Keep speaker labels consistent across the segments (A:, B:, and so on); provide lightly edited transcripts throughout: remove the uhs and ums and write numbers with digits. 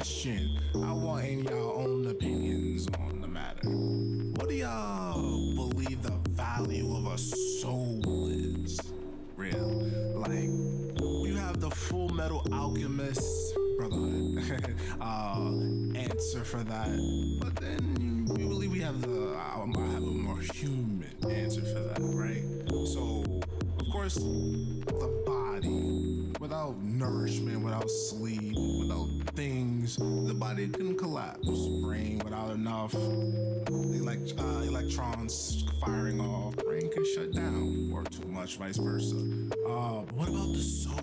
A: question. I want in y'all own opinions on the matter. What do y'all believe the value of a soul is? Real. Like, you have the Full Metal Alchemist Brotherhood answer for that. But then we believe we have I have a more human answer for that, right? So, of course, the body, without nourishment, without sleep, without things, the body can collapse. Brain without enough electrons firing off, brain can shut down, or too much, vice versa. What about the soul?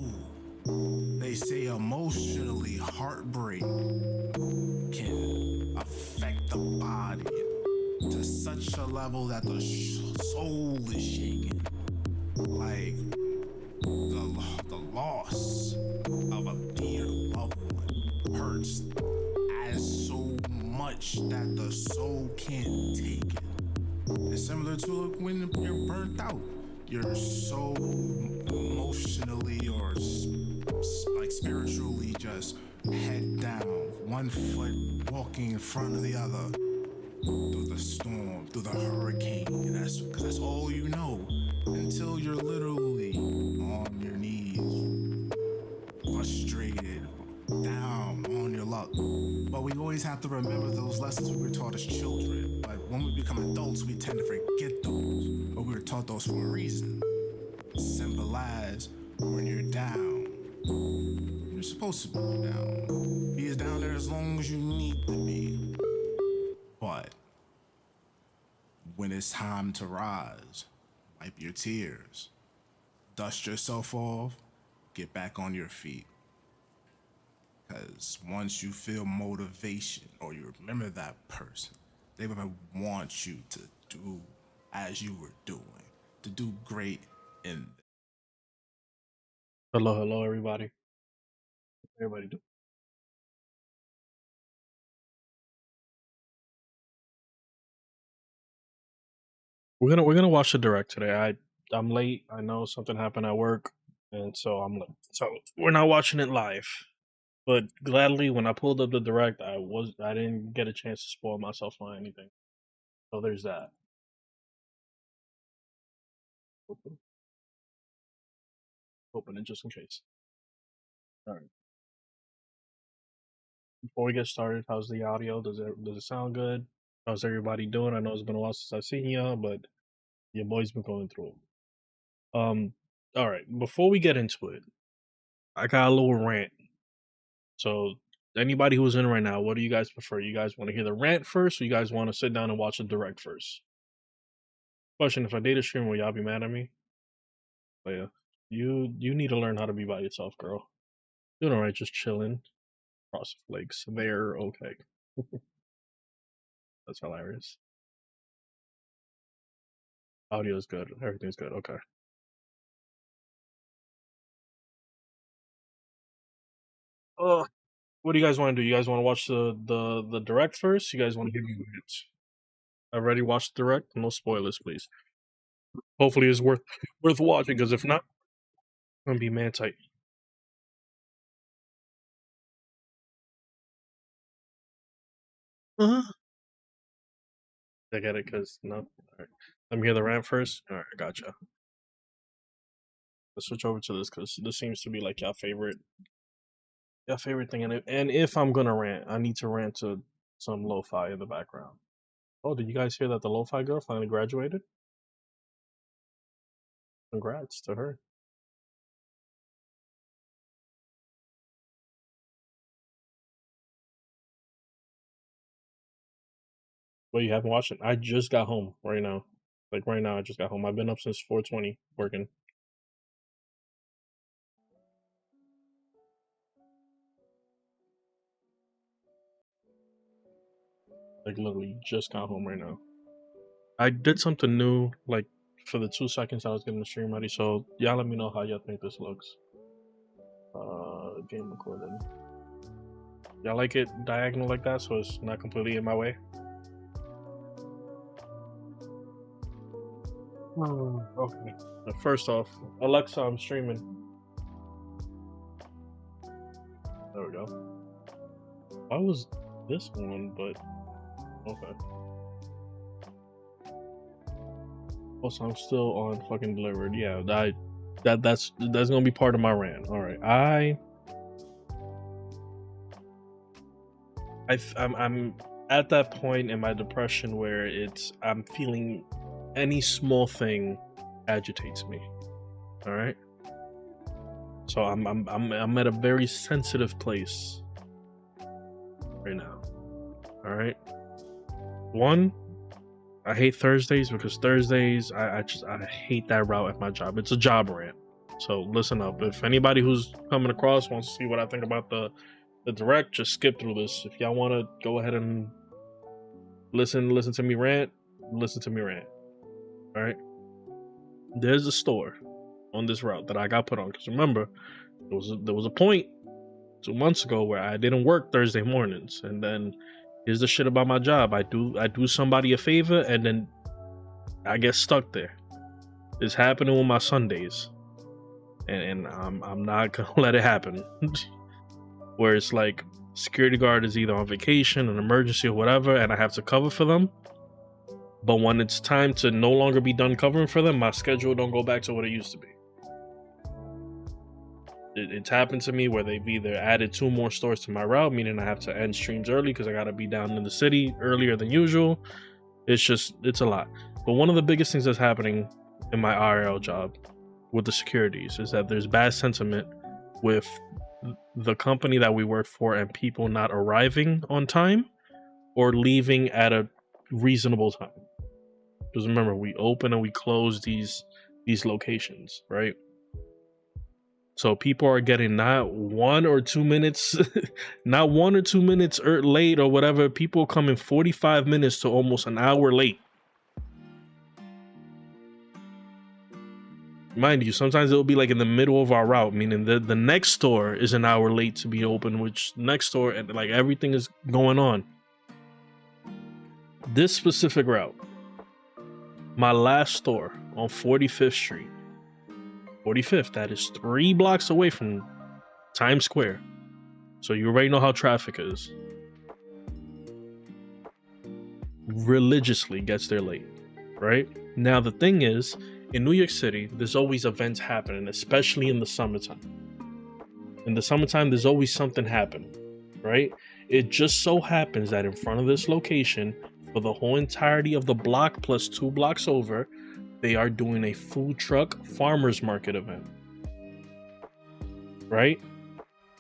A: They say emotionally heartbreak can affect the body to such a level that the soul is shaken. Like the loss of a dear loved one hurts as so much that the soul can't take it. It's similar to when you're burnt out. You're so emotionally or like spiritually just head down, one foot walking in front of the other through the storm, through the hurricane. And that's because that's all you know until you're literally on your knees, frustrated, down on your luck. But we always have to remember those lessons we were taught as children. But when we become adults, we tend to forget those. But we were taught those for a reason. Simple as when you're down, you're supposed to be down. Be as down there as long as you need to be. But when it's time to rise, wipe your tears, dust yourself off, get back on your feet. Because once you feel motivation or you remember that person, they will want you to do as you were doing, to do great in.
B: Hello, everybody. Everybody do. We're gonna watch the direct today. I'm late. I know something happened at work, and so I'm late. So we're not watching it live. But gladly, when I pulled up the direct, I didn't get a chance to spoil myself on anything. So there's that. Open it just in case. All right. Before we get started, how's the audio? Does it sound good? How's everybody doing? I know it's been a while since I've seen y'all, but your boy's been going through it. All right. Before we get into it, I got a little rant. So anybody who's in right now, what do you guys prefer? You guys want to hear the rant first, or you guys want to sit down and watch the direct first? Question: if I date a stream, will y'all be mad at me? But yeah, you need to learn how to be by yourself, girl. Doing alright, just chilling. Cross flakes. They're okay. That's hilarious. Audio's good. Everything's good. Okay. What do you guys want to do? You guys want to watch the direct first? You guys want to give me rants? I already watched the direct. No spoilers, please. Hopefully, it's worth watching. Because if not, I'm gonna be man tight. Uh-huh. I get it, because no. All right. Let me hear the rant first. All right, I gotcha. Let's switch over to this because this seems to be like your favorite thing. And if I'm gonna rant, I need to rant to some lo-fi in the background. Oh, did you guys hear that the lo-fi girl finally graduated? Congrats to her. Well, you haven't watched it. I just got home right now. Like right now, I just got home. I've been up since 4:20 working. Like literally just got home right now. I did something new, like for the 2 seconds I was getting the stream ready. So y'all let me know how y'all think this looks. Game recorded. Y'all like it diagonal like that, so it's not completely in my way. Okay. First off, Alexa, I'm streaming. There we go. Why was this one? But okay. Also, I'm still on fucking delivered. Yeah, that's gonna be part of my rant. All right, I'm at that point in my depression where I'm feeling any small thing agitates me. All right, so I'm at a very sensitive place right now. All right, one, I hate Thursdays because Thursdays I hate that route at my job. It's a job rant. So listen up. If anybody who's coming across wants to see what I think about the direct, just skip through this. If y'all want to go ahead and listen to me rant, listen to me rant. All right. There's a store on this route that I got put on because remember there was a point 2 months ago where I didn't work Thursday mornings, and then here's the shit about my job. I do somebody a favor and then I get stuck there. It's happening with my Sundays, and I'm not gonna let it happen. Where it's like security guard is either on vacation, an emergency, or whatever, and I have to cover for them. But when it's time to no longer be done covering for them, my schedule don't go back to what it used to be. It's happened to me where they've either added 2 more stores to my route, meaning I have to end streams early because I gotta be down in the city earlier than usual. It's a lot. But one of the biggest things that's happening in my RL job with the securities is that there's bad sentiment with the company that we work for and people not arriving on time or leaving at a reasonable time. Because remember, we open and we close these locations, right? So people are getting not 1 or 2 minutes, not 1 or 2 minutes late or whatever. People coming 45 minutes to almost an hour late. Mind you, sometimes it'll be like in the middle of our route, meaning the next store is an hour late to be open, which next store, and like everything is going on. This specific route, my last store on 45th Street, 45th, that is 3 blocks away from Times Square. So you already know how traffic is. Religiously gets there late, right? Now the thing is, in New York City, there's always events happening, especially in the summertime. In the summertime, there's always something happening, right? It just so happens that in front of this location, for the whole entirety of the block plus 2 blocks over, they are doing a food truck farmers market event, right?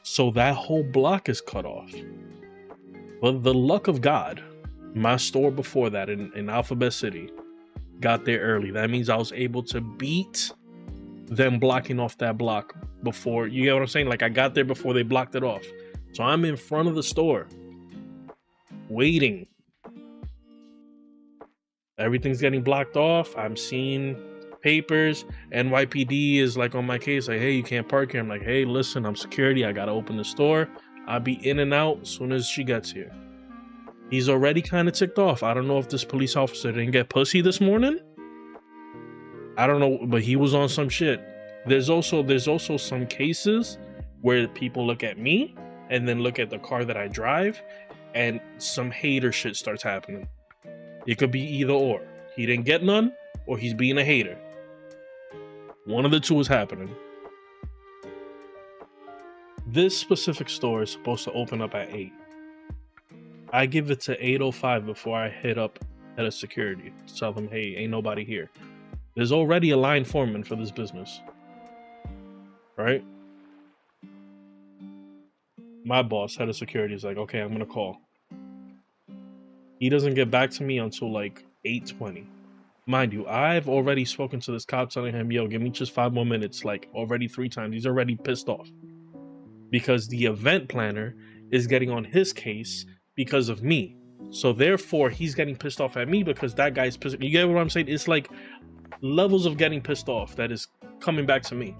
B: So that whole block is cut off. But the luck of God, my store before that in Alphabet City got there early. That means I was able to beat them blocking off that block before. You get what I'm saying? Like I got there before they blocked it off. So I'm in front of the store waiting. Everything's getting blocked off. I'm seeing papers. NYPD is like on my case, like, hey, you can't park here. I'm like, hey, listen, I'm security. I gotta open the store. I'll be in and out as soon as she gets here. He's already kind of ticked off. I don't know if this police officer didn't get pussy this morning. I don't know, but he was on some shit. There's also some cases where people look at me and then look at the car that I drive, and some hater shit starts happening. It could be either or. He didn't get none, or he's being a hater. One of the two is happening. This specific store is supposed to open up at 8. I give it to 8:05 before I hit up head of security to tell them, hey, ain't nobody here. There's already a line foreman for this business, right? My boss, head of security, is like, okay, I'm gonna call. He doesn't get back to me until like 8:20. Mind you, I've already spoken to this cop telling him, yo, give me just 5 more minutes, like already 3 times. He's already pissed off because the event planner is getting on his case because of me. So therefore, he's getting pissed off at me because that guy's pissed. You get what I'm saying? It's like levels of getting pissed off that is coming back to me.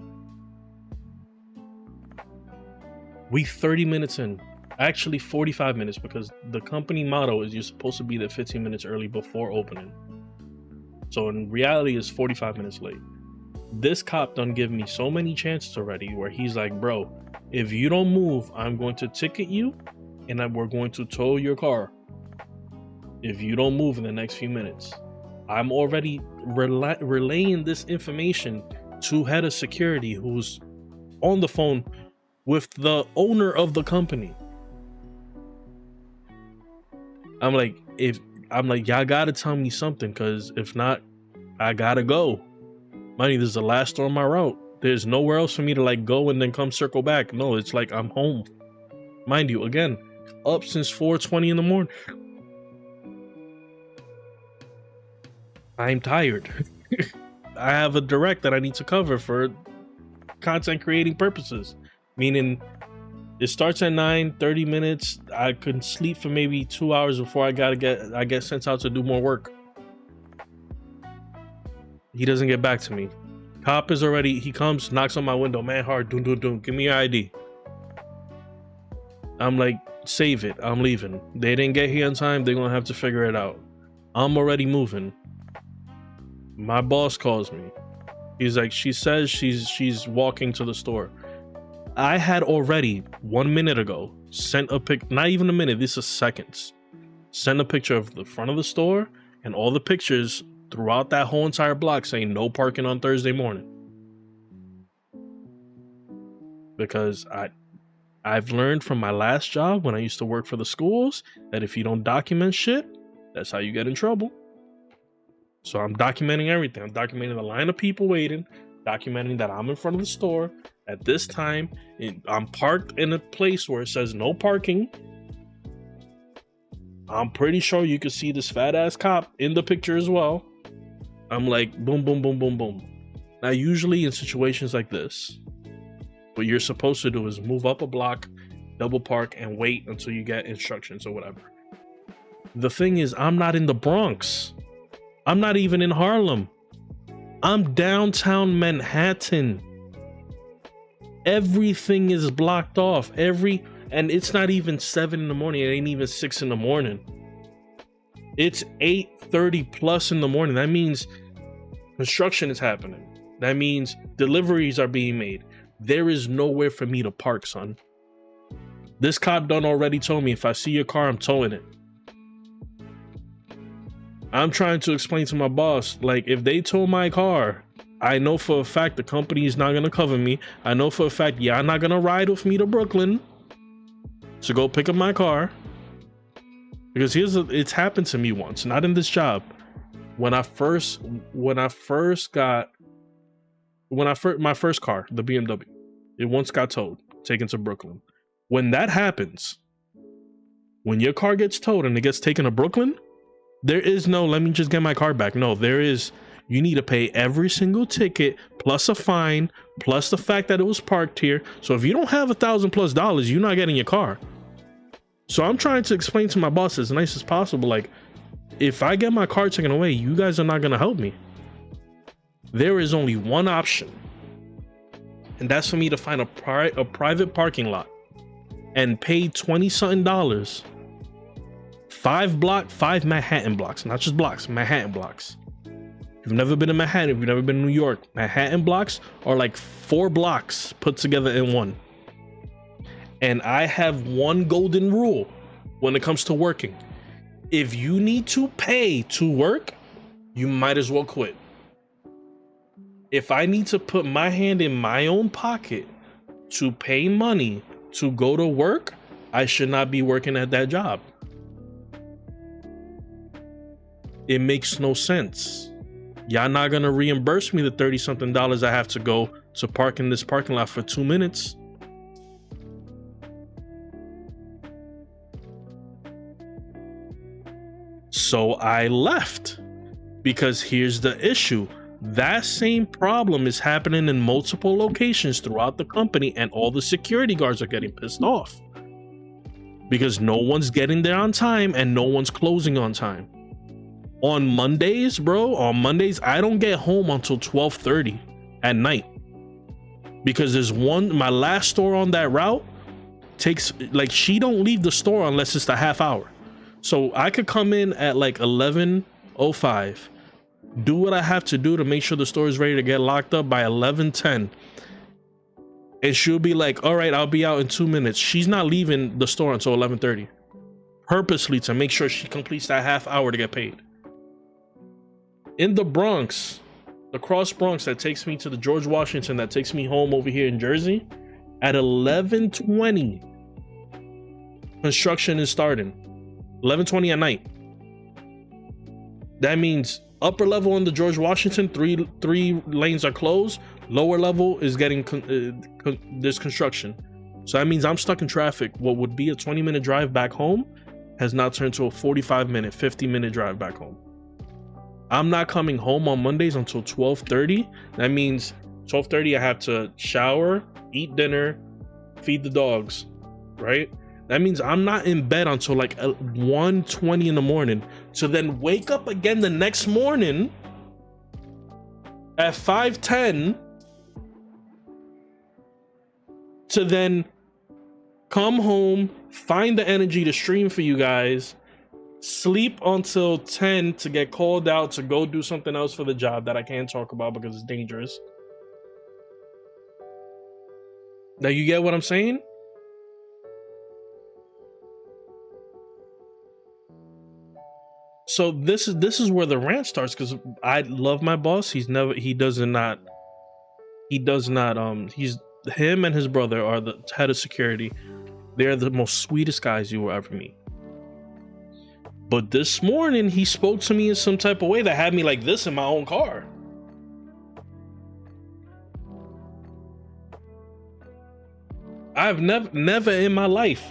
B: We 30 minutes in. Actually 45 minutes, because the company motto is you're supposed to be there 15 minutes early before opening. So in reality, it's 45 minutes late. This cop done give me so many chances already where he's like, bro, if you don't move, I'm going to ticket you and we're going to tow your car if you don't move in the next few minutes. I'm already relaying this information to head of security, who's on the phone with the owner of the company. I'm like, y'all gotta tell me something, because if not, I gotta go. Mind you, this is the last store on my route. There's nowhere else for me to like go and then come circle back. No, it's like I'm home. Mind you, again, up since 4:20 in the morning. I'm tired. I have a direct that I need to cover for content creating purposes. Meaning it starts at 9:30 minutes. I could sleep for maybe 2 hours before I get sent out to do more work. He doesn't get back to me. Cop is already, he comes, knocks on my window, man hard, doom, give me your ID. I'm like, save it, I'm leaving. They didn't get here on time, they're gonna have to figure it out. I'm already moving. My boss calls me. He's like, she says she's walking to the store. I had already 1 minute ago sent a pic, not even a minute, this is seconds. Sent a picture of the front of the store and all the pictures throughout that whole entire block saying no parking on Thursday morning. Because I've learned from my last job when I used to work for the schools that if you don't document shit, that's how you get in trouble. So I'm documenting everything. I'm documenting the line of people waiting, documenting that I'm in front of the store at this time. I'm parked in a place where it says no parking. I'm pretty sure you can see this fat ass cop in the picture as well. I'm like, boom, boom, boom, boom, boom. Now, usually in situations like this, what you're supposed to do is move up a block, double park, and wait until you get instructions or whatever. The thing is, I'm not in the Bronx. I'm not even in Harlem. I'm downtown Manhattan. Everything is blocked off. And it's not even 7 in the morning. It ain't even 6 in the morning. It's 8:30 plus in the morning. That means construction is happening. That means deliveries are being made. There is nowhere for me to park, son. This cop done already told me if I see your car, I'm towing it. I'm trying to explain to my boss, like, if they tow my car, I know for a fact the company is not going to cover me. I know for a fact y'all not going to ride with me to Brooklyn to go pick up my car. Because it's happened to me once, not in this job. My first car, the BMW, it once got towed, taken to Brooklyn. When that happens, when your car gets towed and it gets taken to Brooklyn, there is no, let me just get my car back. No, there is, you need to pay every single ticket, plus a fine, plus the fact that it was parked here. So if you don't have $1,000+ you're not getting your car. So I'm trying to explain to my boss as nice as possible, like, if I get my car taken away, you guys are not going to help me. There is only one option, and that's for me to find a private parking lot and pay $20-something. 5 Manhattan blocks, not just blocks, Manhattan blocks. If you've never been in Manhattan, if you've never been in New York, Manhattan blocks are like 4 blocks put together in one. And I have one golden rule when it comes to working. If you need to pay to work, you might as well quit. If I need to put my hand in my own pocket to pay money to go to work, I should not be working at that job. It makes no sense. Y'all not gonna reimburse me the $30-something I have to go to park in this parking lot for 2 minutes. So I left, because here's the issue. That same problem is happening in multiple locations throughout the company, and all the security guards are getting pissed off because no one's getting there on time and no one's closing on time. On Mondays, I don't get home until 12:30 at night, because there's my last store on that route takes, like, she don't leave the store unless it's a half hour. So I could come in at like 11:05, do what I have to do to make sure the store is ready to get locked up by 11:10, and she'll be like, all right, I'll be out in 2 minutes. She's not leaving the store until 11:30, purposely to make sure she completes that half hour to get paid. In the Bronx, the cross Bronx that takes me to the George Washington, that takes me home over here in Jersey, at 11:20, construction is starting. 11:20 at night. That means upper level on the George Washington, three lanes are closed. Lower level is getting there's construction. So that means I'm stuck in traffic. What would be a 20-minute drive back home has now turned to a 45-minute, 50-minute drive back home. I'm not coming home on Mondays until 12:30. That means 12:30 I have to shower, eat dinner, feed the dogs, right? That means I'm not in bed until like 1:20 in the morning, to then wake up again the next morning at 5:10 to then come home, find the energy to stream for you guys, sleep until 10 to get called out to go do something else for the job that I can't talk about because it's dangerous. Now you get what I'm saying? So this is where the rant starts, because I love my boss. He's him and his brother are the head of security. They're the most sweetest guys you will ever meet. But this morning he spoke to me in some type of way that had me like this in my own car. I've never in my life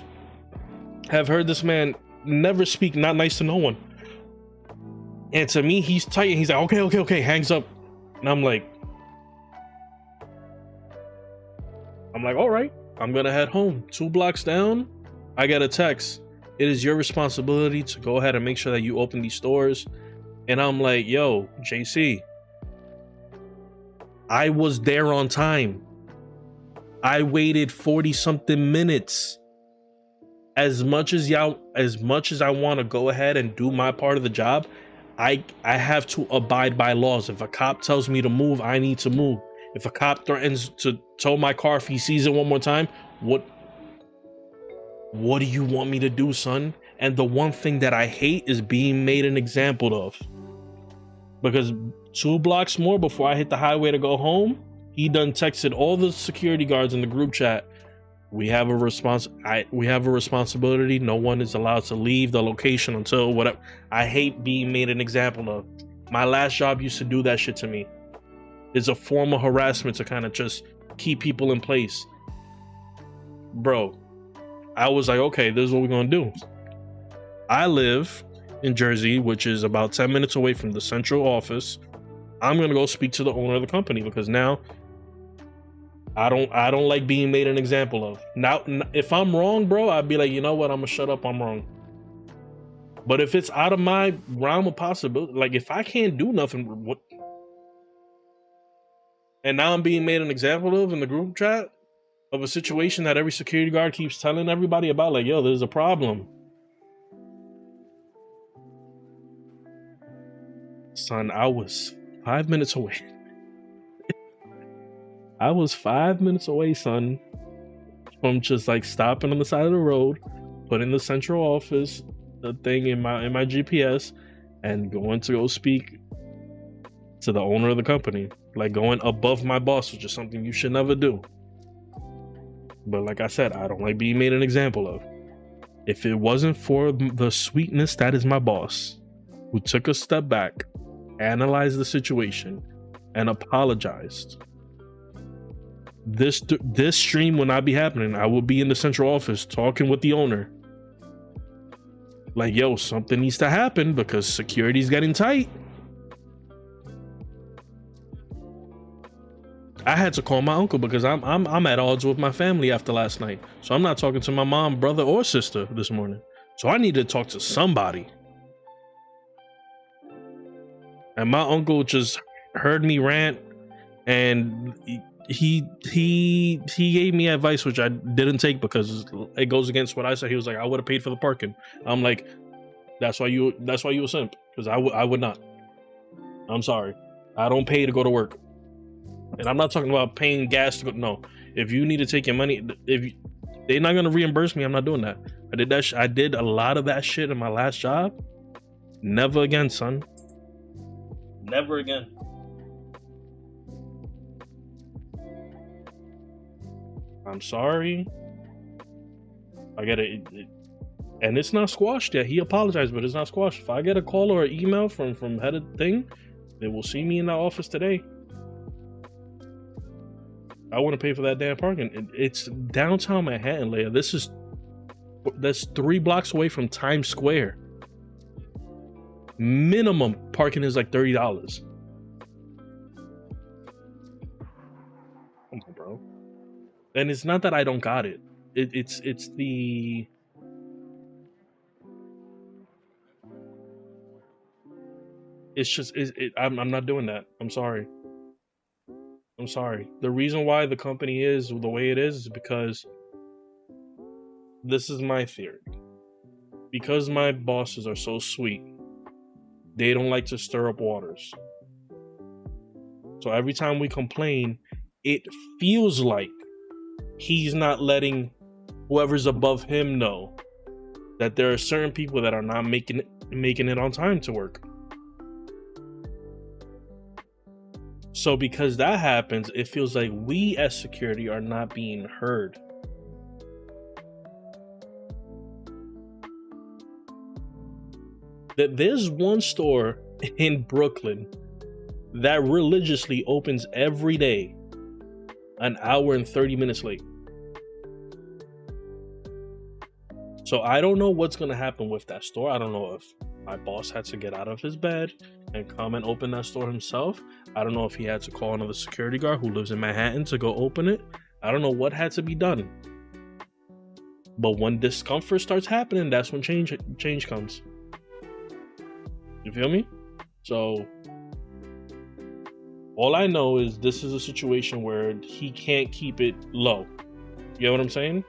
B: have heard this man never speak not nice to no one. And to me, he's tight and he's like, okay, hangs up. And I'm like, all right, I'm gonna head home. 2 blocks down, I get a text. It is your responsibility to go ahead and make sure that you open these stores. And I'm like, yo, JC, I was there on time. I waited 40 something minutes. As much as I want to go ahead and do my part of the job, I have to abide by laws. If a cop tells me to move, I need to move. If a cop threatens to tow my car if he sees it one more time, what do you want me to do, son? And the one thing that I hate is being made an example of. Because 2 blocks more before I hit the highway to go home, he done texted all the security guards in the group chat. We have a responsibility. No one is allowed to leave the location until whatever. I hate being made an example of. My last job used to do that shit to me. It's a form of harassment to kind of just keep people in place. Bro, I was like, okay, this is what we're gonna do. I live in Jersey, which is about 10 minutes away from the central office. I'm gonna go speak to the owner of the company, because now I don't like being made an example of. Now, if I'm wrong, bro, I'd be like, you know what? I'm gonna shut up. I'm wrong. But if it's out of my realm of possibility, like if I can't do nothing, what? And now I'm being made an example of in the group chat of a situation that every security guard keeps telling everybody about. Like, yo, there's a problem. Son, I was 5 minutes away. I was 5 minutes away, son, from just like stopping on the side of the road, putting the central office, the thing in my GPS, and going to go speak to the owner of the company. Like going above my boss, which is something you should never do. But like I said, I don't like being made an example of. If it wasn't for the sweetness that is my boss, who took a step back, analyzed the situation, and apologized, this stream will not be happening. I will be in the central office talking with the owner. Like, yo, something needs to happen because security's getting tight. I had to call my uncle because I'm at odds with my family after last night. So I'm not talking to my mom, brother, or sister this morning. So I need to talk to somebody. And my uncle just heard me rant, and he gave me advice which I didn't take because it goes against what I said. He was like, I would have paid for the parking. I'm like, that's why you a simp, because I would not. I'm sorry, I don't pay to go to work. And I'm not talking about paying gas to go. No, If you need to take your money, they're not gonna reimburse me, I'm not doing that. I did that. I did a lot of that shit in my last job. Never again, son. Never again. I'm sorry. I get it. And it's not squashed yet. He apologized, but it's not squashed. If I get a call or an email from head of thing, they will see me in the office today. I want to pay for that damn parking. It's downtown Manhattan, Leia. That's 3 blocks away from Times Square. Minimum parking is like $30. Come on, bro. And it's not that I don't got it. It's the it's just I'm not doing that. I'm sorry. I'm sorry. The reason why the company is the way it is because this is my theory. Because my bosses are so sweet, they don't like to stir up waters. So every time we complain, it feels like he's not letting whoever's above him know that there are certain people that are not making it on time to work. So because that happens, it feels like we as security are not being heard. That there's one store in Brooklyn that religiously opens every day an hour and 30 minutes late. So I don't know what's going to happen with that store. I don't know if my boss had to get out of his bed and come and open that store himself. I don't know if he had to call another security guard who lives in Manhattan to go open it. I don't know what had to be done. But when discomfort starts happening, that's when change comes. You feel me? So all I know is this is a situation where he can't keep it low. You know what I'm saying?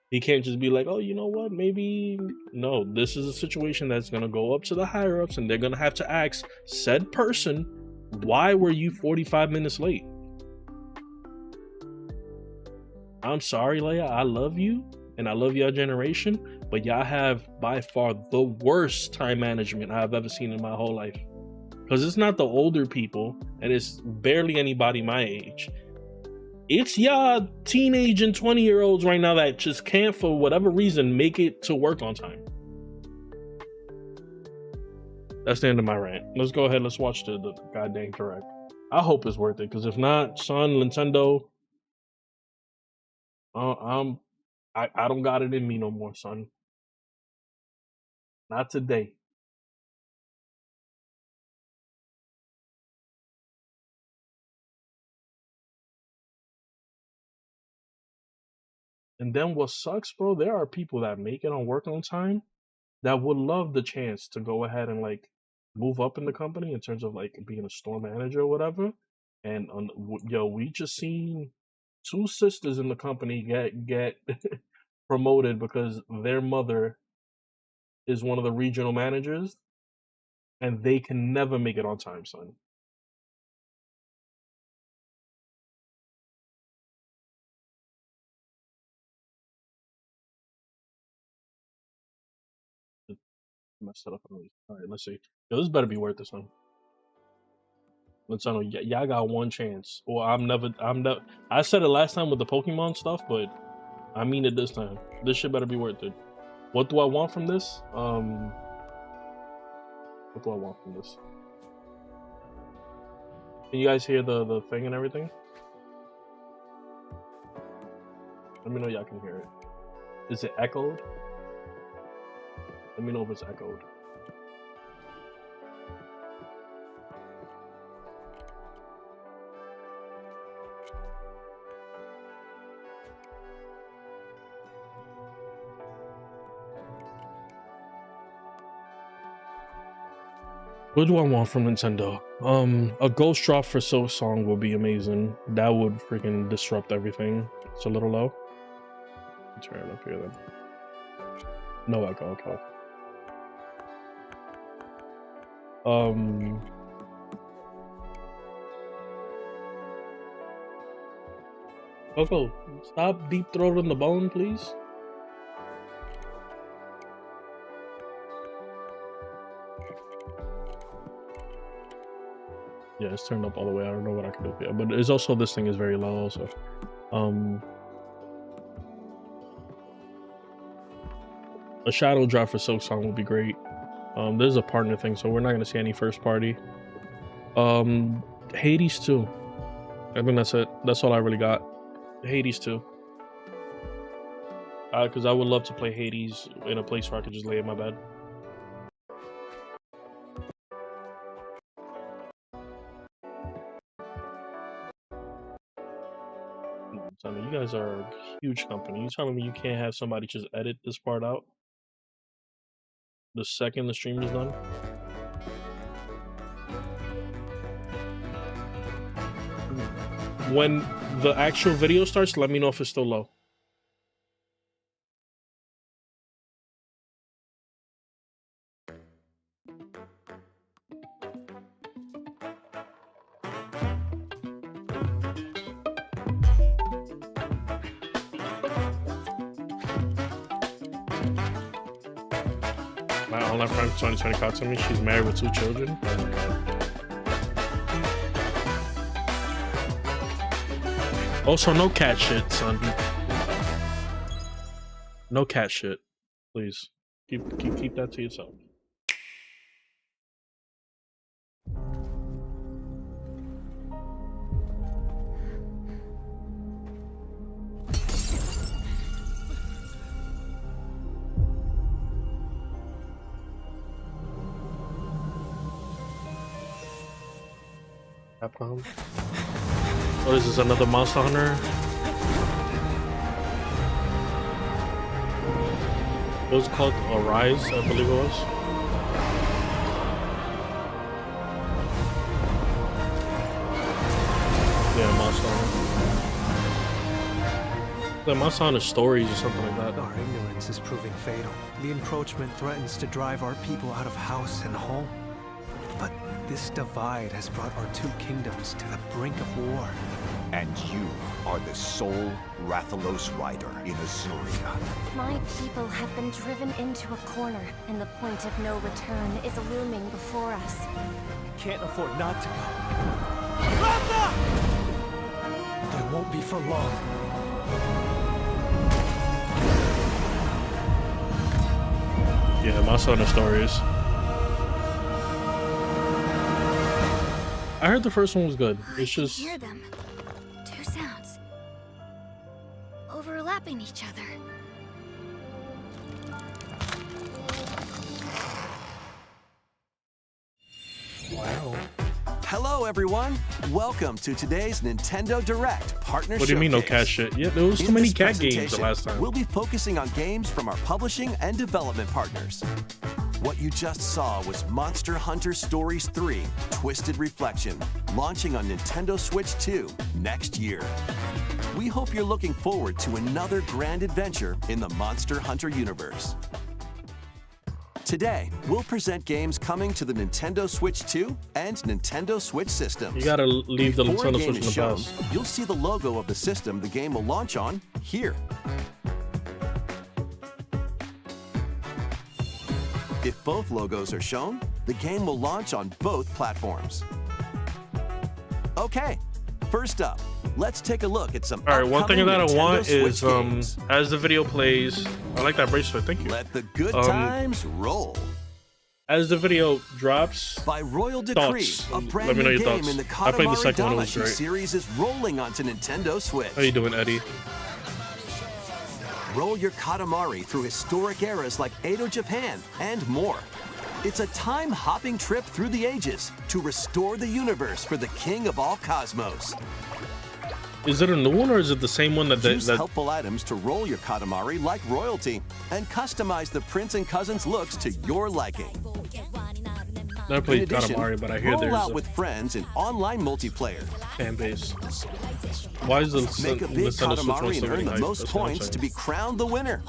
B: He can't just be like, oh, you know what? Maybe no. This is a situation that's gonna go up to the higher ups, and they're gonna have to ask said person, why were you 45 minutes late? I'm sorry, Leia. I love you, and I love your generation, but y'all have by far the worst time management I've ever seen in my whole life. Because it's not the older people, and it's barely anybody my age. It's y'all teenage and 20-year-olds right now that just can't, for whatever reason, make it to work on time. That's the end of my rant. Let's go ahead. Let's watch the goddamn direct. I hope it's worth it, because if not, son, Nintendo, I don't got it in me no more, son. Not today. And then what sucks, bro, there are people that make it on work on time that would love the chance to go ahead and like move up in the company in terms of like being a store manager or whatever. And we just seen 2 sisters in the company get promoted because their mother is one of the regional managers, and they can never make it on time, son. It messed it up. All right, let's see. Yo, this better be worth it, son. Let's know. Y'all got one chance. Or I'm never. I said it last time with the Pokemon stuff, but I mean it this time. This shit better be worth it. What do I want from this? What do I want from this? Can you guys hear the thing and everything? Let me know y'all can hear it. Is it echoed? Let me know if it's echoed. What do I want from Nintendo? A Ghost Drop for So Song would be amazing. That would freaking disrupt everything. It's a little low. Turn it up here then. No echo, okay. Coco, stop deep throating the bone, please. Yeah, it's turned up all the way. I don't know what I can do. Yeah, but it's also, this thing is very low also. A shadow drop for Silk Song would be great. There's a partner thing, so we're not gonna see any first party. Hades 2. I think that's it. That's all I really got. Hades 2. Because I would love to play Hades in a place where I could just lay in my bed. I mean, you guys are a huge company. You telling me you can't have somebody just edit this part out the second the stream is done? When the actual video starts, let me know if it's still low. My online friend 2020 caught to me. She's married with 2 children. Oh my god. Also, no cat shit, son. No cat shit, please. Keep that to yourself. Capcom. Oh, this is another Monster Hunter. What was it called? Arise, I believe it was. Yeah, Monster Hunter. The Monster Hunter Stories or something like that.
C: Our ignorance is proving fatal. The encroachment threatens to drive our people out of house and home. But this divide has brought our 2 kingdoms to the brink of war.
D: And you are the sole Rathalos rider in Azuria.
E: My people have been driven into a corner, and the point of no return is looming before us.
C: We can't afford not to go. Ratha! It won't be for long.
B: Yeah, Monster Hunter Stories. I heard the first one was good. It's just
E: hear them. 2 sounds overlapping each other.
C: Wow.
F: Hello, everyone. Welcome to today's Nintendo Direct Partner
B: What do you mean no
F: Showcase.
B: cat shit? Yeah, there was too
F: In
B: many
F: this
B: cat games the
F: presentation,
B: last time.
F: We'll be focusing on games from our publishing and development partners. What you just saw was Monster Hunter Stories 3 Twisted Reflection, launching on Nintendo Switch 2 next year. We hope you're looking forward to another grand adventure in the Monster Hunter universe. Today, we'll present games coming to the Nintendo Switch 2 and Nintendo Switch systems.
B: You gotta leave the
F: Before a
B: Nintendo
F: game
B: Switch in
F: is
B: the
F: shown,
B: past.
F: you'll see the logo of the system the game will launch on here. If both logos are shown, the game will launch on both platforms. Okay, first up, let's take a look at some
B: All right, one thing
F: upcoming
B: that I
F: Nintendo
B: want is
F: Switch games.
B: as the video plays, I like that bracelet. Thank you.
F: Let the good times roll.
B: As the video drops,
F: By royal decree,
B: Thoughts.
F: a
B: Let
F: brand
B: me know
F: new
B: your
F: game
B: thoughts.
F: in the
B: I played the
F: Katamari
B: second one, it was
F: Damacy
B: great.
F: series is rolling onto Nintendo Switch.
B: how you doing, Eddie?
F: Roll your Katamari through historic eras like Edo Japan and more. It's a time-hopping trip through the ages to restore the universe for the king of all cosmos.
B: Is it a new one or is it the same one that
F: Use helpful items to roll your Katamari like royalty and customize the prince and cousins looks to your liking.
B: Never
F: In
B: played
F: addition,
B: Katamari, but I hear
F: roll
B: there's
F: out
B: a
F: with friends in online multiplayer.
B: fan base. Why is the
F: Make a big
B: Nintendo Switch one
F: Katamari
B: so
F: and earn the
B: hyped?
F: most
B: That's what I'm
F: points to
B: saying.
F: be crowned the winner.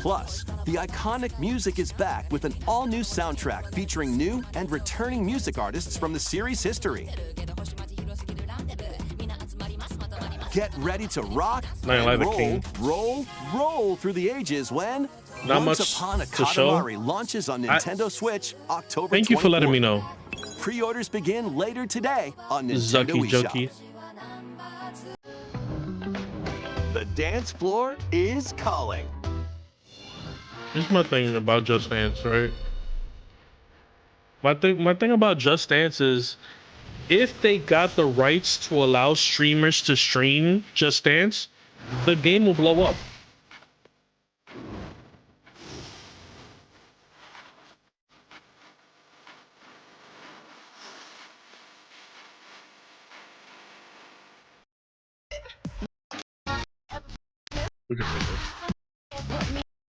F: Plus, the iconic music is back with an all-new soundtrack featuring new and returning music artists from the series history. Get ready to rock
B: Not
F: and
B: like the
F: roll,
B: king.
F: roll through the ages when
B: Not
F: Once
B: much
F: Upon a
B: to show.
F: Katamari launches on Nintendo Switch October 24th.
B: Thank you for letting me know.
F: Pre-orders begin later today on Nintendo
B: Zucky
F: eShop.
B: Jokey.
F: The dance floor is calling.
B: Here's my thing about Just Dance, right? My thing about Just Dance is if they got the rights to allow streamers to stream Just Dance, the game will blow up.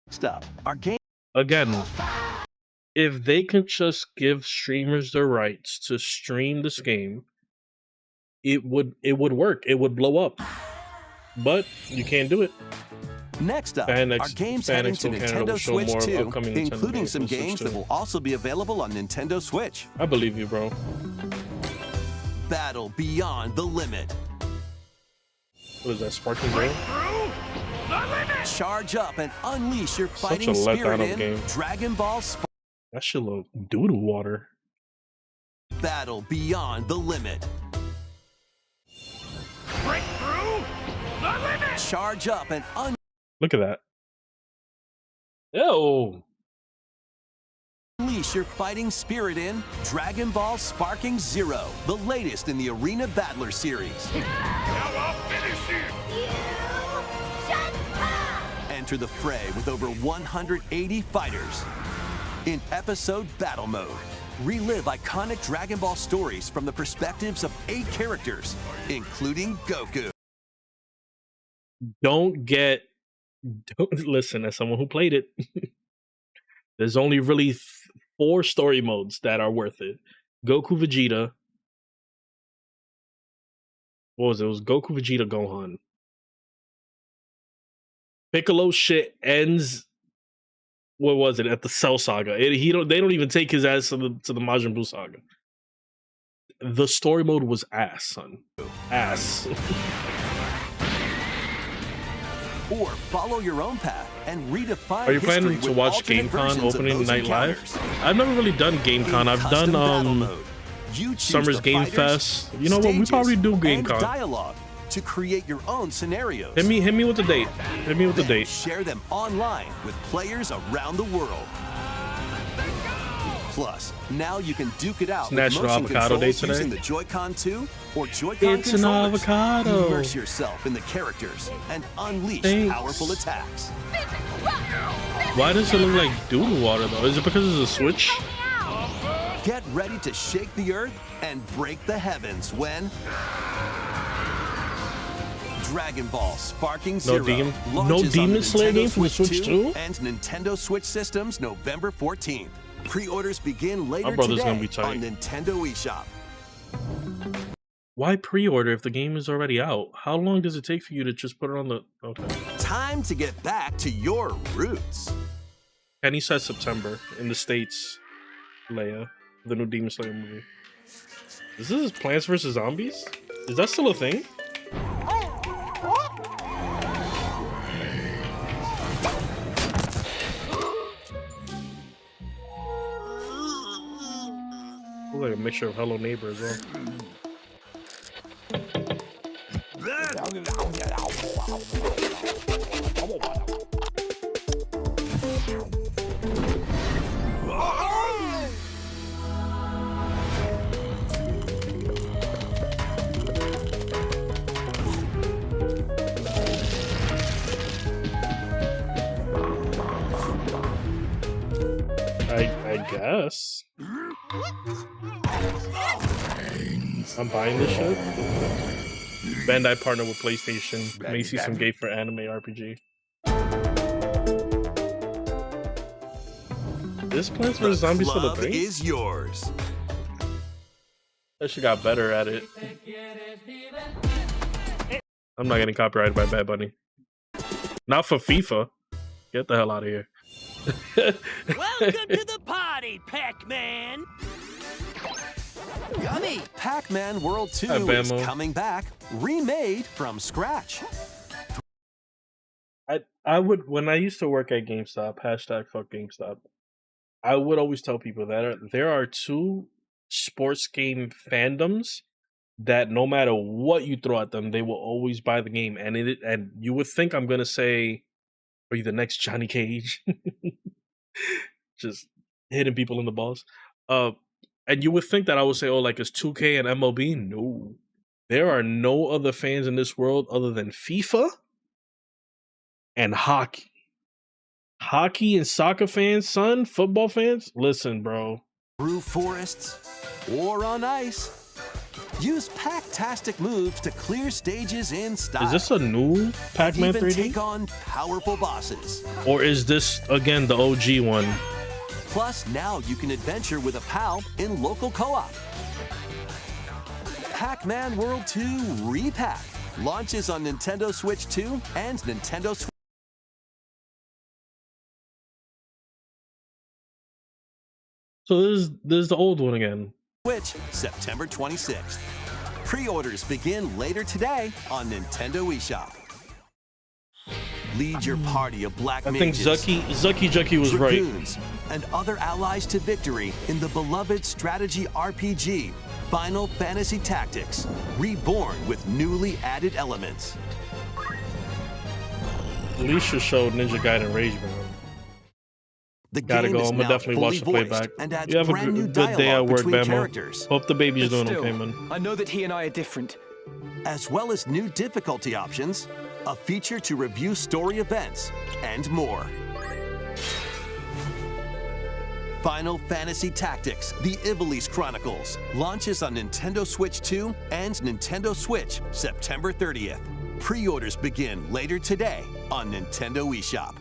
F: Stop. Our game.
B: Again, if they could just give streamers the rights to stream this game, it would work. It would blow up. But you can't do it.
F: Next up,
B: Fan
F: our games heading to
B: Canada will
F: Nintendo
B: show
F: Switch
B: more
F: 2,
B: upcoming Nintendo
F: including some
B: on Switch
F: games that
B: 2.
F: will also be available on Nintendo Switch.
B: I believe you, bro.
F: Battle Beyond the Limit.
B: What is that, Sparking Zero?
F: Charge up and unleash your
B: Such
F: fighting
B: a letdown
F: spirit
B: of
F: in
B: game.
F: Dragon Ball Spark.
B: That shit look doodle water.
F: Battle Beyond the Limit. Charge up and
B: Look at that. Ew.
F: unleash your fighting spirit in Dragon Ball Sparking Zero, the latest in the Arena Battler series. Enter the fray with over 180 fighters. In episode Battle Mode, relive iconic Dragon Ball stories from the perspectives of 8 characters, including Goku.
B: Don't listen, as someone who played it, there's only really 4 story modes that are worth it. Goku, Vegeta. What was it? It was Goku, Vegeta, Gohan. Piccolo shit ends. What was it? At the Cell Saga. They don't even take his ass to the Majin Buu Saga. The story mode was ass, son. Ass.
F: Or follow your own path and redefine.
B: Are you
F: history
B: planning to
F: with
B: watch
F: alternate
B: GameCon
F: versions of
B: opening
F: those
B: night live?
F: encounters.
B: I've never really done GameCon.
F: In
B: I've
F: custom
B: done
F: battle mode, you choose
B: Summer's
F: the
B: Game
F: fighters,
B: Fest. You know what? We
F: stages,
B: probably do
F: and
B: GameCon.
F: dialogue to create your own scenarios.
B: Hit me with the date. Hit me with the
F: Then
B: date.
F: share them online with players around the world. Plus, now you can duke it out
B: It's
F: with
B: National
F: motion
B: Avocado Day
F: controls
B: today.
F: using the Joy-Con 2 or Joy-Con
B: It's an
F: controllers.
B: avocado.
F: Immerse yourself in the characters and unleash
B: Thanks.
F: powerful attacks.
B: Why does it look like doodle water though? Is it because it's a Switch?
F: Get ready to shake the earth and break the heavens when Dragon Ball Sparking Zero launches
B: Demon
F: on
B: Slayer
F: Nintendo
B: game for the Switch 2?
F: and Nintendo Switch systems November 14th. Pre-orders begin later
B: My brother's
F: today
B: gonna be tight.
F: on Nintendo eShop.
B: Why pre-order if the game is already out? How long does it take for you to just put it on the... Okay.
F: Time to get back to your roots.
B: Penny said September in the States. Leia, the new Demon Slayer movie. Is this Plants vs. Zombies? Is that still a thing? Looks like a mixture of Hello Neighbor as well. I guess. I'm buying this shit. Bandai partner with PlayStation. May see some gay for anime RPG. This Plants vs. Zombies still a
F: Club
B: thing?
F: is yours.
B: That shit got better at it. I'm not getting copyrighted by Bad Bunny. Not for FIFA. Get the hell out of here.
G: Welcome to the party, Pac-Man!
F: Yummy! Pac-Man World 2
B: Hi,
F: is
B: Bamo.
F: coming back, remade from scratch.
B: I would, when I used to work at GameStop, hashtag fuck GameStop, I would always tell people that there are two sports game fandoms that no matter what you throw at them, they will always buy the game. And you would think I'm gonna say, are you the next Johnny Cage? Just hitting people in the balls. And you would think that I would say, oh, like it's 2K and MLB. No. There are no other fans in this world other than FIFA and hockey. Hockey and soccer fans, son, football fans. Listen, bro.
F: Through forests or on ice. Use Pac-tastic moves to clear stages in style.
B: Is this a new Pac-Man
F: Even
B: 3D?
F: take on powerful bosses.
B: Or is this, again, the OG one?
F: Plus, now you can adventure with a pal in local co-op. Pac-Man World 2 Repack launches on Nintendo Switch 2 and Nintendo Switch.
B: So this is the old one again.
F: September 26th. Pre-orders begin later today on Nintendo eShop. Lead your party of black
B: I think
F: mages,
B: Zucky Jucky was right.
F: dragoons, and other allies to victory in the beloved strategy RPG Final Fantasy Tactics, reborn with newly added elements.
B: Alicia showed Ninja Gaiden Rage Man.
F: The
B: Gotta
F: game
B: go.
F: is
B: I'm gonna
F: now
B: definitely
F: fully
B: watch the
F: voiced
B: playback.
F: and adds
B: You have a
F: brand new
B: good day at
F: dialogue
B: work,
F: between
B: Bamo.
F: characters,
B: Hope the baby's
G: But
B: doing
G: still,
B: okay, man.
G: I know that he and I are different.
F: as well as new difficulty options, a feature to review story events, and more. Final Fantasy Tactics: The Ivalice Chronicles launches on Nintendo Switch 2 and Nintendo Switch September 30th. Pre-orders begin later today on Nintendo eShop.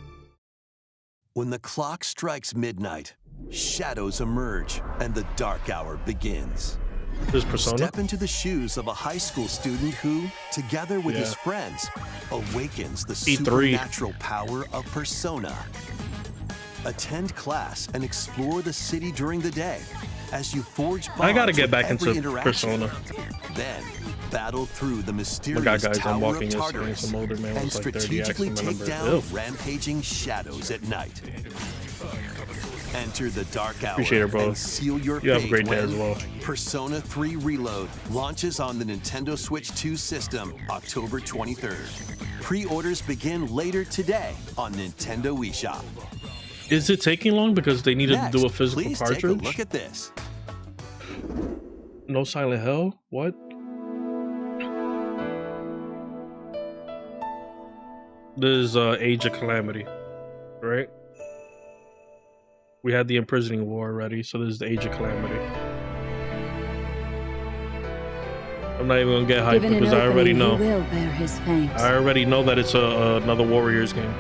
F: When the clock strikes midnight, shadows emerge and the dark hour begins.
B: This is Persona.
F: Step into the shoes of a high school student who, together with his friends, awakens the
B: E3.
F: supernatural power of Persona. Attend class and explore the city during the day as you forge bonds
B: I gotta get
F: with
B: back
F: every
B: into
F: interaction.
B: Persona.
F: Then, battle through the mysterious
B: guys, I'm
F: Tower
B: walking
F: of
B: yesterday,
F: Tartarus
B: some older man
F: and
B: was like 30
F: strategically
B: axing my
F: take
B: number.
F: down
B: Ew.
F: rampaging shadows at night. Enter the dark hour
B: Appreciate it, bro.
F: and seal your
B: You have a
F: fate
B: great day
F: when
B: as well.
F: Persona 3 Reload launches on the Nintendo Switch 2 system October 23rd. Pre-orders begin later today on Nintendo eShop.
B: Is it taking long because they needed
F: Next,
B: to do a physical
F: please
B: cartridge?
F: take a look at this.
B: No Silent Hill? What? This is Age of Calamity, right? We had the imprisoning war already, so this is the Age of Calamity. I'm not even gonna get hyped
H: Given an
B: because I already
H: opening,
B: know.
H: he will bear his fangs.
B: I already know that it's another Warriors game.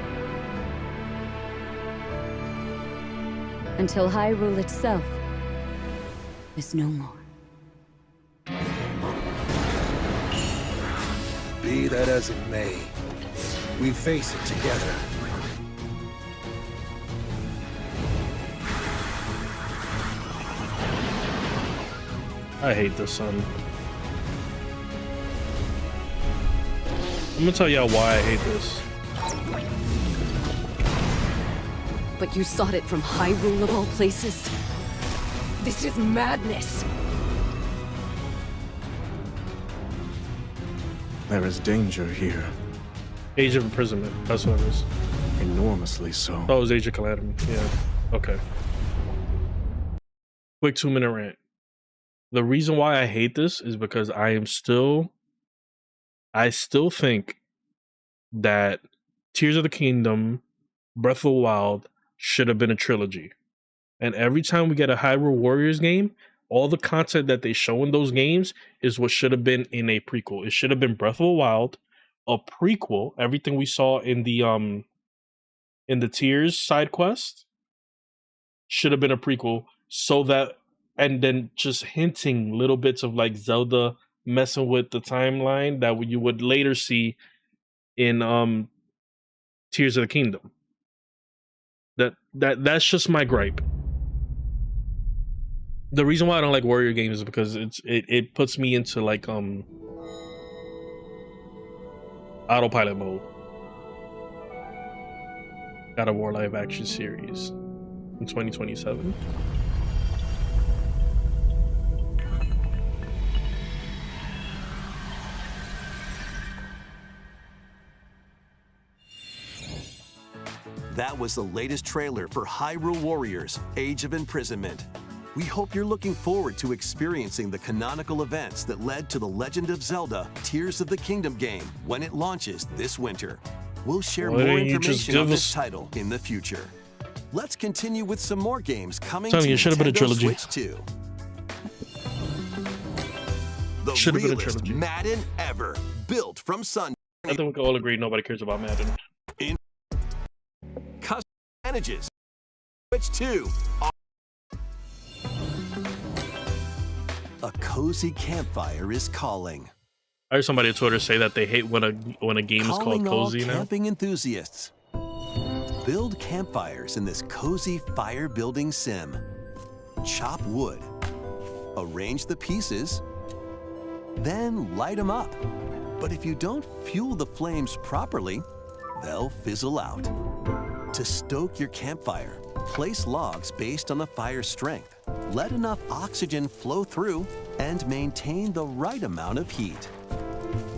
H: Until Hyrule itself is no more.
I: Be that as it may, we face it together.
B: I hate this, son. I'm gonna tell y'all why I hate this.
J: But you sought it from Hyrule of all places? This is madness!
I: There is danger here,
B: Age of Imprisonment. That's what it is.
I: enormously so.
B: Oh, it was Age of Calamity. Yeah. Okay. Quick 2-minute rant. The reason why I hate this is because I still think that Tears of the Kingdom, Breath of the Wild should have been a trilogy. And every time we get a Hyrule Warriors game, all the content that they show in those games is what should have been in a prequel. It should have been Breath of the Wild, a prequel, everything we saw in the Tears side quest should have been a prequel, so that, and then just hinting little bits of like Zelda messing with the timeline that you would later see in Tears of the Kingdom. That's just my gripe. The reason why I don't like warrior games is because it puts me into like autopilot mode. God of War live action series in 2027.
F: That was the latest trailer for Hyrule Warriors: Age of Imprisonment. We hope you're looking forward to experiencing the canonical events that led to The Legend of Zelda: Tears of the Kingdom game when it launches this winter. We'll share more information on this title in the future. Let's continue with some more games coming to Nintendo Switch 2. The realest Madden ever, built from Sun.
B: I think we can all agree nobody cares about Madden.
F: In custom advantages, Switch 2. A cozy campfire is calling.
B: I heard somebody on Twitter say that they hate when a game is called cozy now.
F: Camping enthusiasts, build campfires in this cozy fire building sim. Chop wood, arrange the pieces, then light them up. But if you don't fuel the flames properly, they'll fizzle out. To stoke your campfire, place logs based on the fire's strength. Let enough oxygen flow through and maintain the right amount of heat.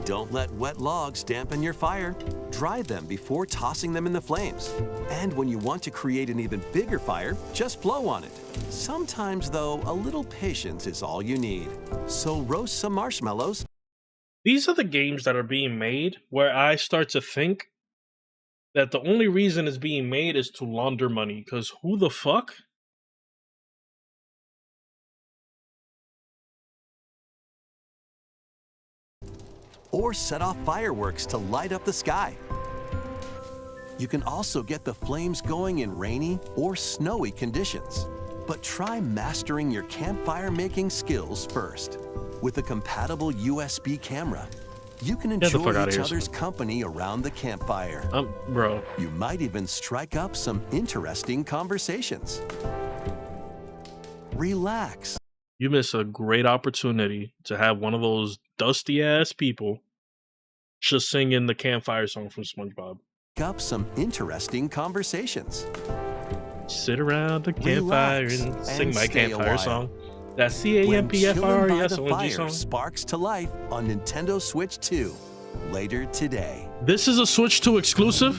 F: Don't let wet logs dampen your fire. Dry them before tossing them in the flames. And when you want to create an even bigger fire, just blow on it. Sometimes, though, a little patience is all you need. So roast some marshmallows.
B: These are the games that are being made where I start to think that the only reason it's being made is to launder money. Because who the fuck?
F: Or set off fireworks to light up the sky. You can also get the flames going in rainy or snowy conditions. But try mastering your campfire making skills first. With a compatible USB camera, you can enjoy each other's company around the campfire.
B: Bro.
F: You might even strike up some interesting conversations. Relax.
B: You miss a great opportunity to have one of those dusty ass people just singing the campfire song from SpongeBob.
F: Up some interesting conversations.
B: Sit around the campfire and sing my campfire song. That CAMPFRESONG song
F: sparks to life on Nintendo Switch 2 later today.
B: This is a Switch 2 exclusive.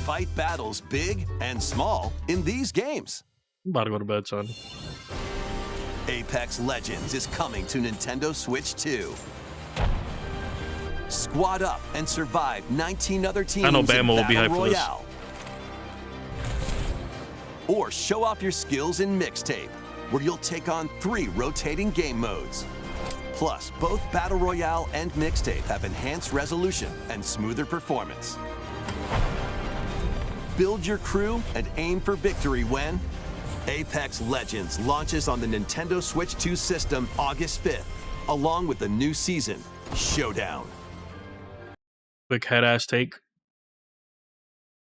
F: Fight battles big and small in these games.
B: I'm about to go to bed, son.
F: Apex Legends is coming to Nintendo Switch 2. Squad up and survive 19 other teams.
B: I know Bama will be hyped for this.
F: Or show off your skills in Mixtape, where you'll take on 3 rotating game modes. Plus, both Battle Royale and Mixtape have enhanced resolution and smoother performance. Build your crew and aim for victory when Apex Legends launches on the Nintendo Switch 2 system August 5th, along with the new season, Showdown.
B: Quick head ass take.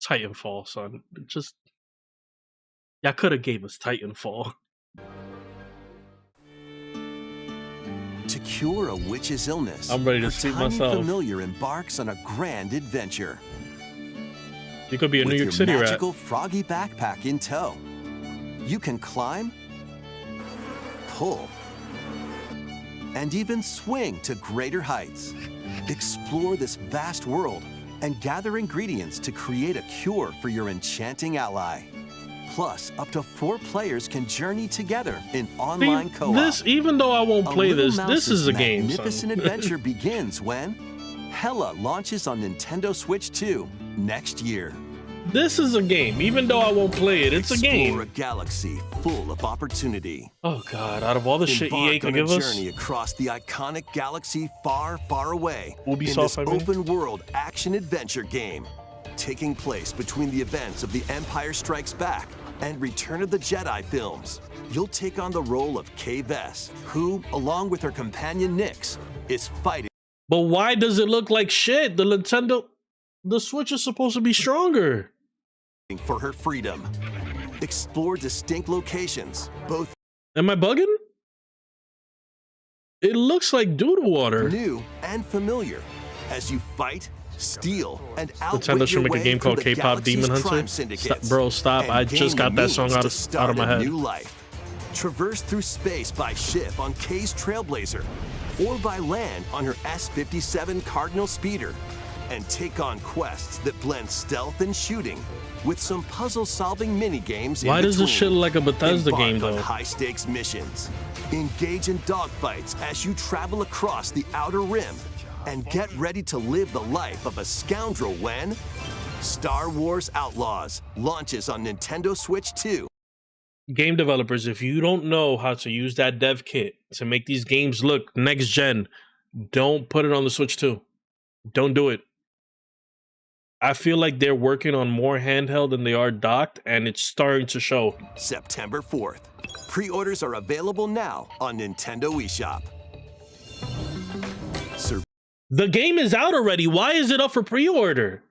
B: Titanfall, son. Just y'all could have gave us Titanfall.
F: To cure a witch's illness,
B: I'm ready to sleep myself.
F: Familiar embarks on a grand adventure.
B: You could be a New York City rat.
F: With your magical froggy backpack in tow, you can climb, pull, and even swing to greater heights. Explore this vast world and gather ingredients to create a cure for your enchanting ally. Plus, up to 4 players can journey together in online co-op.
B: This, even though I won't play this is a game.
F: Magnificent adventure begins when Hella launches on Nintendo Switch 2 next year.
B: This is a game, even though I won't play it. It's a game.
F: Explore a galaxy full of opportunity.
B: Oh God! Out of all the shit EA can give us,
F: journey across the iconic galaxy far, far away.
B: Ubisoft,
F: in this open-world action-adventure game, taking place between the events of The Empire Strikes Back and Return of the Jedi films. You'll take on the role of Kay Vess, who, along with her companion Nyx, is fighting.
B: But why does it look like shit? The Switch is supposed to be stronger.
F: For her freedom. Explore distinct locations, both
B: Am I bugging? It looks like Doodle Water.
F: New and familiar as you fight, steal, and outwit
B: Nintendo should
F: your
B: make a
F: way
B: game
F: through
B: called
F: the
B: K-pop
F: galaxy's
B: Demon Hunter.
F: crime syndicates.
B: Bro, stop.
F: And
B: I just got
F: gain
B: that
F: the
B: song
F: means
B: out
F: to
B: of
F: start
B: my
F: a
B: head.
F: new life. Traverse through space by ship on Kay's Trailblazer, or by land on her S-57 Cardinal Speeder, and take on quests that blend stealth and shooting with some puzzle-solving mini-games.
B: Why does this shit look like a Bethesda
F: Embark
B: game,
F: on
B: though?
F: high-stakes missions. Engage in dogfights as you travel across the Outer Rim, and get ready to live the life of a scoundrel when Star Wars Outlaws launches on Nintendo Switch 2.
B: Game developers, if you don't know how to use that dev kit to make these games look next gen, don't put it on the Switch 2. Don't do it. I feel like they're working on more handheld than they are docked, and it's starting to show.
F: September 4th. Pre-orders are available now on Nintendo eShop.
B: The game is out already. Why is it up for pre-order?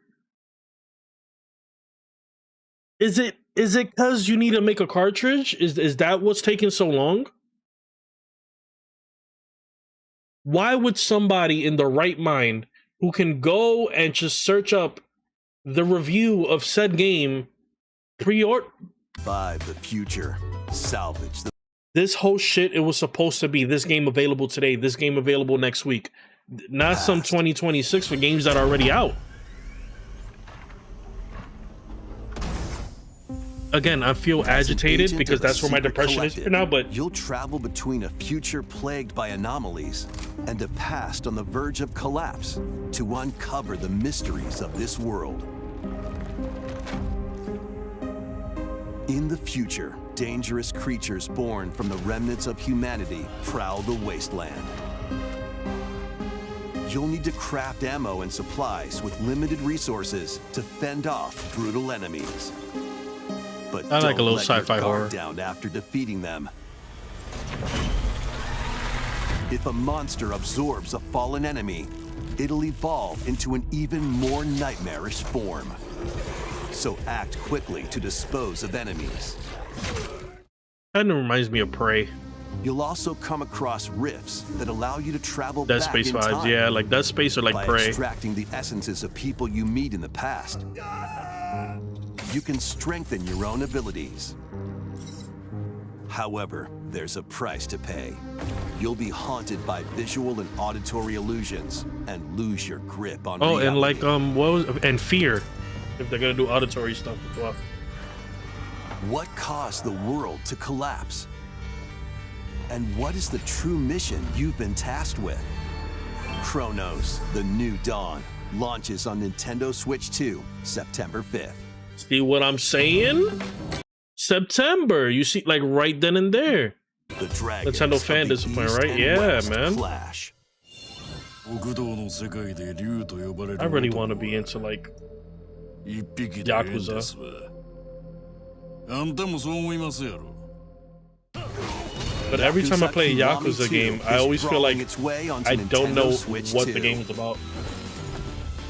B: Is it because you need to make a cartridge? Is that what's taking so long? Why would somebody in the right mind who can go and just search up the review of said game pre-order?
F: By the future, salvage the
B: This whole shit, it was supposed to be this game available today, this game available next week. Not
F: past.
B: some 2026 for games that are already out. Again, I feel agitated because that's where my depression is right now, but
F: you'll travel between a future plagued by anomalies and a past on the verge of collapse to uncover the mysteries of this world. In the future, dangerous creatures born from the remnants of humanity prowl the wasteland. You'll need to craft ammo and supplies with limited resources to fend off brutal enemies. But
B: I like a little
F: don't let your
B: sci-fi
F: guard
B: horror.
F: down after defeating them. If a monster absorbs a fallen enemy, it'll evolve into an even more nightmarish form. So act quickly to dispose of enemies.
B: kind of reminds me of Prey.
F: You'll also come across rifts that allow you to travel
B: Dead
F: back
B: Space
F: in
B: vibes,
F: time
B: yeah, like Dead Space or like
F: by
B: Prey.
F: extracting the essences of people you meet in the past. You can strengthen your own abilities. However, there's a price to pay. You'll be haunted by visual and auditory illusions and lose your grip on reality.
B: And like what was and Fear, if they're gonna do auditory stuff as well.
F: What caused the world to collapse? And what is the true mission you've been tasked with? Chronos, The New Dawn, launches on Nintendo Switch 2, September 5th.
B: See what I'm saying? September, you see, like right then and there.
F: The Dragons
B: Nintendo
F: of
B: fan
F: the
B: discipline,
F: East
B: right?
F: and
B: Yeah,
F: West
B: man.
F: Clash.
B: I really want to be into like Yakuza. But every time I play a Yakuza game, I always feel like I don't know what the game is about.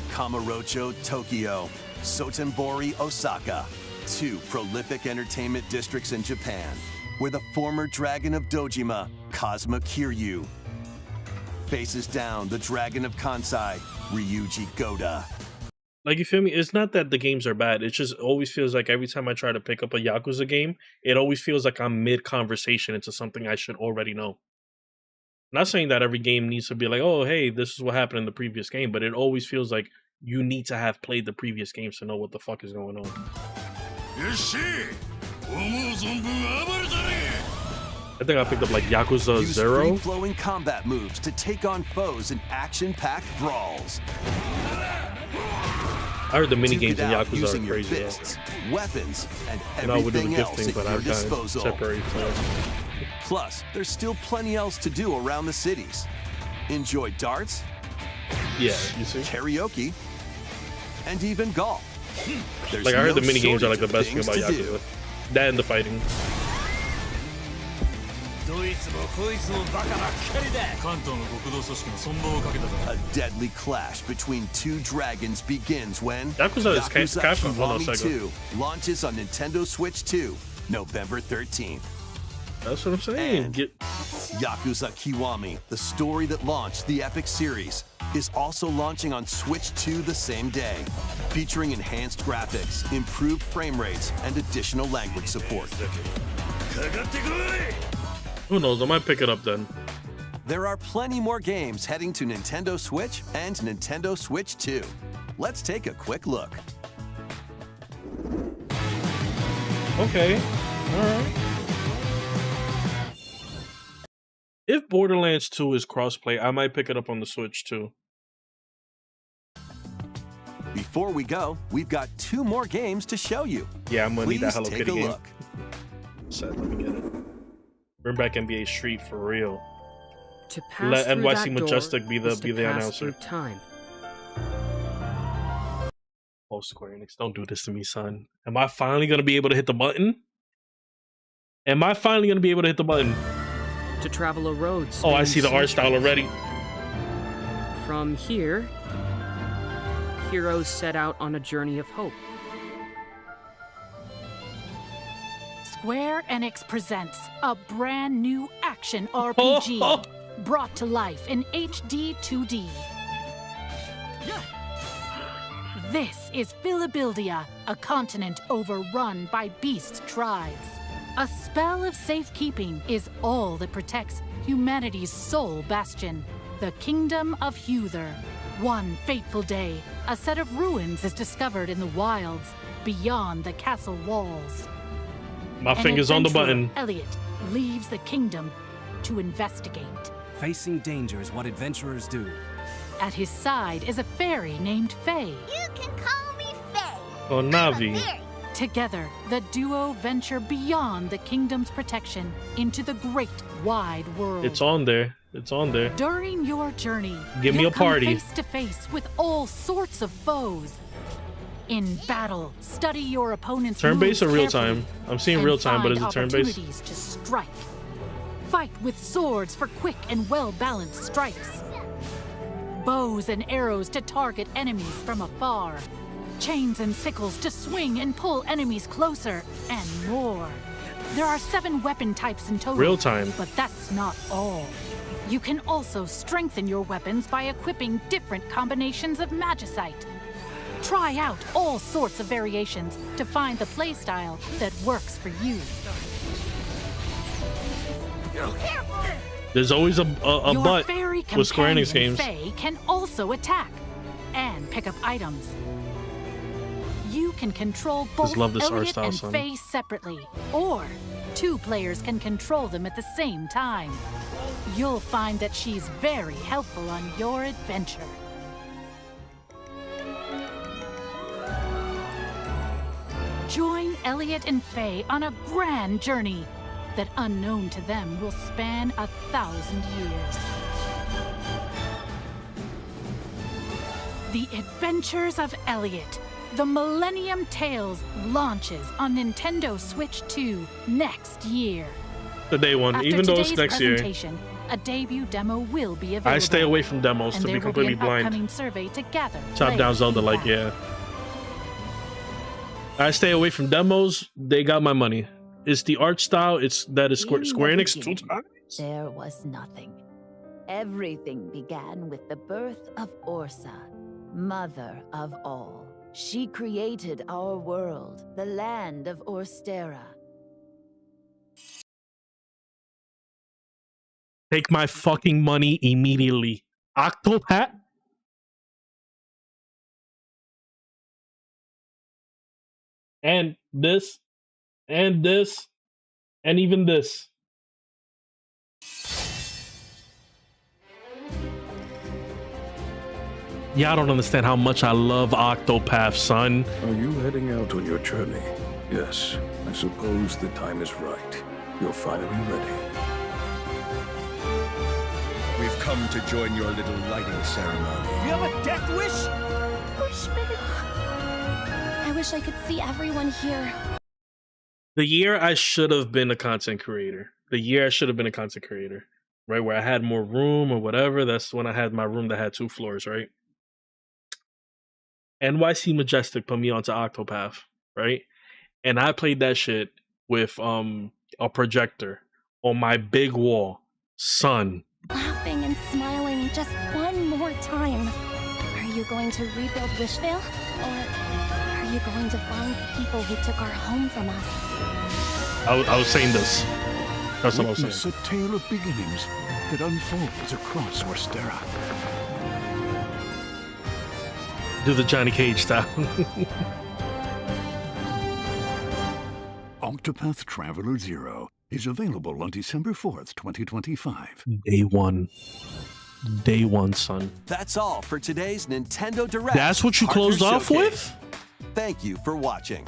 F: Kamurocho, Tokyo, Sotenbori, Osaka, two prolific entertainment districts in Japan, where the former dragon of Dojima, Kazuma Kiryu, faces down the dragon of Kansai, Ryuji Goda.
B: Like, you feel me? It's not that the games are bad. It just always feels like every time I try to pick up a Yakuza game, it always feels like I'm mid-conversation into something I should already know. Not saying that every game needs to be like, oh, hey, this is what happened in the previous game, but it always feels like you need to have played the previous games to know what the fuck is going on. I think I picked up like Yakuza
F: Use
B: 0.
F: free-flowing combat moves to take on foes in action-packed brawls.
B: I heard the mini games in
F: Duke it out
B: Yakuza
F: using
B: are
F: your
B: crazy.
F: fists, weapons, and
B: And I would do the
F: everything else
B: gifting,
F: at
B: but
F: your
B: I've got
F: disposal.
B: separate. So.
F: Plus, there's still plenty else to do around the cities. Enjoy darts,
B: Yeah, you see?
F: karaoke, and even golf. There's
B: Like, I heard
F: no
B: the mini games are like the
F: shortage
B: best
F: of
B: thing about
F: things to do.
B: Yakuza. That and the fighting.
F: A deadly clash between two dragons begins when
B: Yakuza is Capcom. Oh, no,
F: Kiwami
B: Sega.
F: 2 launches on Nintendo Switch 2, November 13th.
B: That's what I'm saying.
F: And Yakuza Kiwami, the story that launched the epic series, is also launching on Switch 2 the same day, featuring enhanced graphics, improved frame rates, and additional language support.
B: Who knows? I might pick it up then.
F: There are plenty more games heading to Nintendo Switch and Nintendo Switch 2. Let's take a quick look.
B: Okay. All right. If Borderlands 2 is crossplay, I might pick it up on the Switch too.
F: Before we go, we've got 2 more games to show you.
B: Yeah, I'm gonna need that
F: Please
B: Hello
F: take
B: Kitty
F: a
B: game.
F: look.
B: Let me get it. Bring back NBA Street for real.
J: To pass
B: Let
J: through
B: NYC
J: that door
B: Majestic be
J: is to
B: the
J: pass
B: announcer.
J: through time.
B: Oh, Square Enix, don't do this to me, son. Am I finally gonna be able to hit the button? Am I finally gonna be able to hit the button?
J: To travel a road.
B: Oh, I see the art style already.
J: From here, heroes set out on a journey of hope.
K: Square Enix presents a brand new action RPG brought to life in HD 2D. This is Philabildia, a continent overrun by beast tribes. A spell of safekeeping is all that protects humanity's sole bastion, the Kingdom of Huther. One fateful day, a set of ruins is discovered in the wilds beyond the castle walls.
B: My finger's on the button.
K: Elliot leaves the kingdom to investigate.
L: Facing danger is what adventurers do.
K: At his side is a fairy named Faye.
E: You can call me Faye.
B: Oh, Navi.
K: Together, the duo venture beyond the kingdom's protection into the great wide world.
B: It's on there. It's on there.
K: During your journey,
B: Give me
K: you'll
B: a party.
K: come face to face with all sorts of foes. In battle, study your opponent's
B: Turn-based or
K: moves
B: real
K: carefully
B: time? I'm seeing
K: and
B: real time, but is
K: find
B: it turn-based?
K: opportunities to strike. Fight with swords for quick and well-balanced strikes. Bows and arrows to target enemies from afar. Chains and sickles to swing and pull enemies closer, and more. There are 7 weapon types in total.
B: Real time.
K: But that's not all. You can also strengthen your weapons by equipping different combinations of magicite. Try out all sorts of variations to find the playstyle that works for you.
B: There's always a
K: Your
B: butt
K: fairy
B: with Square Enix
K: companion,
B: games.
K: Faye, can also attack and pick up items. You can control both
B: love this art
K: Elliot
B: style,
K: and
B: son.
K: Faye separately, or 2 players can control them at the same time. You'll find that she's very helpful on your adventure. Join Elliot and Faye on a grand journey that, unknown to them, will span 1,000 years. The Adventures of Elliot, the Millennium Tales, launches on Nintendo Switch 2 next year.
B: The day one,
K: After
B: even though it's
K: today's
B: next year.
K: presentation, a debut demo will be available.
B: I stay away from demos
K: and
B: to
K: there
B: be
K: will
B: completely
K: an
B: blind.
K: upcoming survey to gather
B: Top down
K: player
B: Zelda, like,
K: feedback.
B: yeah. I stay away from demos. They got my money. It's the art style. It's that is Square Enix 2 times.
M: There was nothing. Everything began with the birth of Orsa, mother of all. She created our world, the land of Orstera.
B: Take my fucking money immediately. Octopat? And this, and this, and even this. Y'all don't understand how much I love Octopath, son.
I: Are you heading out on your journey? Yes, I suppose the time is right. You're finally ready.
D: We've come to join your little lighting ceremony.
G: You have a death wish?
E: I wish I could see everyone here.
B: The year I should have been a content creator. The year I should have been a content creator. Right? Where I had more room or whatever. That's when I had my room that had 2 floors, right? NYC Majestic put me onto Octopath, right? And I played that shit with a projector on my big wall. Son.
E: Laughing and smiling just one more time. Are you going to rebuild Wishvale? Or are you going to find the people who took our home from us?
B: I was saying this. That's what I was saying.
I: It's a tale of beginnings that unfolds across Orstera.
B: Do the Johnny Cage style.
I: Octopath Traveler 0 is available on December 4th, 2025.
B: Day one. Day one, son.
F: That's all for today's Nintendo Direct.
B: That's what you closed off with?
F: Thank you for watching.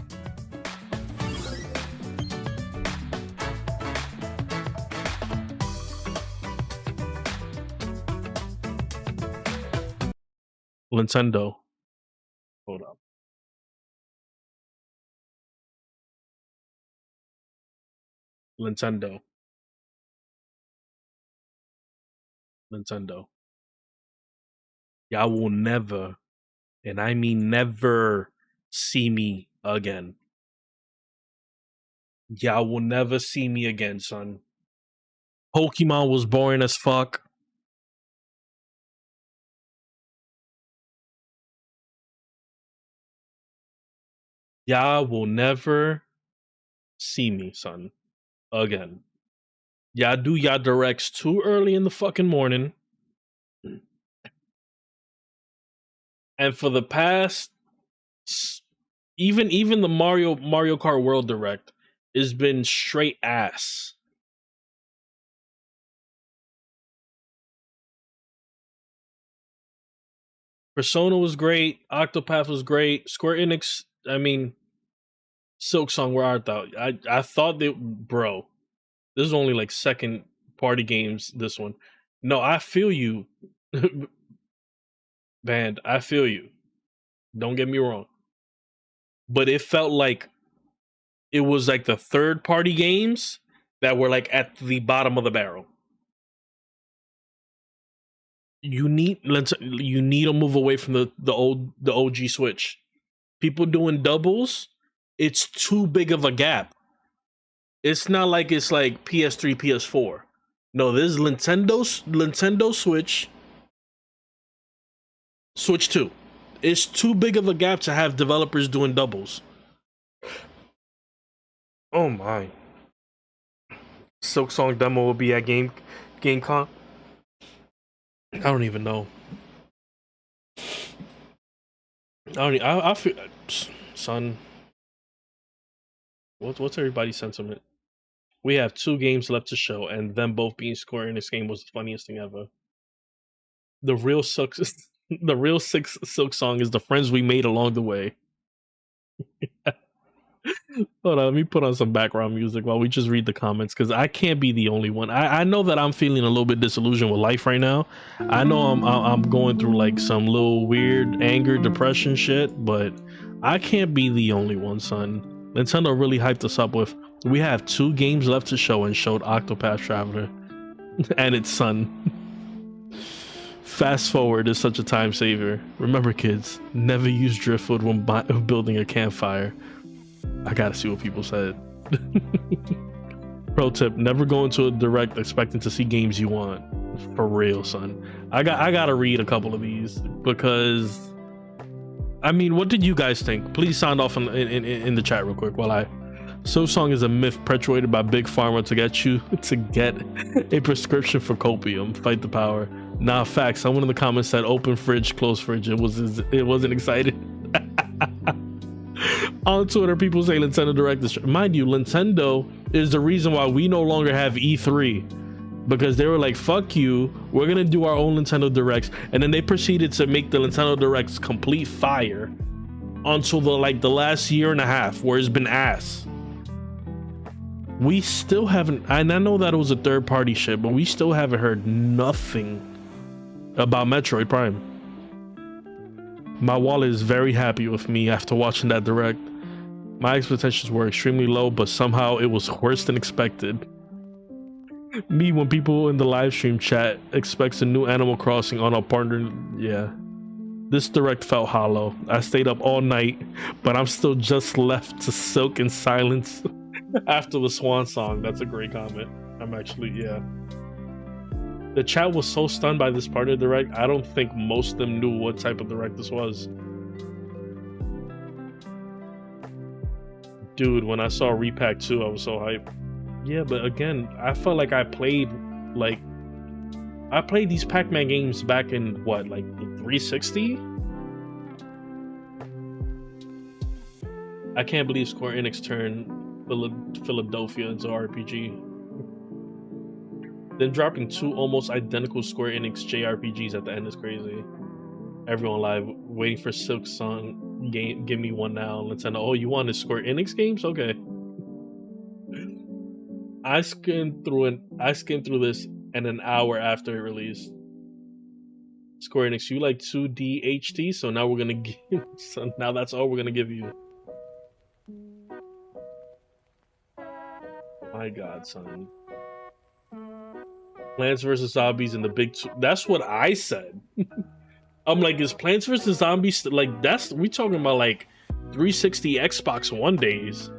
B: Nintendo. Hold up. Nintendo. Y'all will never, and I mean never, see me again. Y'all will never see me again, son. Pokemon was boring as fuck. Y'all will never see me, son, again. Y'all do y'all directs too early in the fucking morning. And for the past, even the Mario Kart World Direct has been straight ass. Persona was great. Octopath was great. Square Enix, I mean, Silk Song, where art thou? I thought they, bro, this is only like second party games, this one. No, I feel you. Band, I feel you. Don't get me wrong. But it felt like it was like the third party games that were like at the bottom of the barrel. You need to move away from the OG Switch. People doing doubles, it's too big of a gap. It's not like it's like PS3, PS4. No, this is Nintendo Switch 2. It's too big of a gap to have developers doing doubles. Oh my. Silk Song demo will be at GameCon. I don't even know. I feel, son. What's everybody's sentiment? We have 2 games left to show, and them both being Square Enix game was the funniest thing ever. The real Silk Song is the friends we made along the way. Hold on, let me put on some background music while we just read the comments, because I can't be the only one. I know that I'm feeling a little bit disillusioned with life right now. I know I'm going through like some little weird anger, depression shit, but I can't be the only one, son. Nintendo really hyped us up with, we have 2 games left to show, and showed Octopath Traveler and its son. Fast forward is such a time saver. Remember, kids, never use driftwood when building a campfire. I gotta see what people said. Pro tip: never go into a direct expecting to see games you want. For real, son. I gotta read a couple of these, because I mean, what did you guys think? Please sound off in the chat real quick while I. Silk Song is a myth perpetuated by Big Pharma to get a prescription for copium. Fight the power. Nah, facts. Someone in the comments said open fridge, close fridge. It wasn't excited. On Twitter, people say Nintendo Direct is, mind you, Nintendo is the reason why we no longer have E3, because they were like, fuck you, we're gonna do our own Nintendo Directs, and then they proceeded to make the Nintendo Directs complete fire until the last year and a half, where it's been ass. We still haven't, and I know that it was a third party shit, but we still haven't heard nothing about Metroid Prime. My wallet is very happy with me after watching that direct. My expectations were extremely low, but somehow it was worse than expected. Me, when people in the live stream chat expects a new Animal Crossing on our partner, yeah. This direct felt hollow. I stayed up all night, but I'm still just left to silk in silence after the swan song. That's a great comment. I'm actually, yeah. The chat was so stunned by this part of the direct. I don't think most of them knew what type of direct this was. Dude, when I saw Repack 2, I was so hyped. Yeah, but again, I felt like I played these Pac-Man games back in what, like the 360? I can't believe Square Enix turned Philadelphia into RPG. Then dropping 2 almost identical Square Enix JRPGs at the end is crazy. Everyone live waiting for Silk Song game. Give me one now. Nintendo. Oh, you want the Square Enix games? Okay. I skimmed through this in an hour after it released. Square Enix, you like 2D HD, so now we're gonna give. So now that's all we're gonna give you. My God, son. Plants vs. Zombies and the big two. That's what I said. I'm like, is Plants vs. Zombies like we talking about like 360 Xbox One days?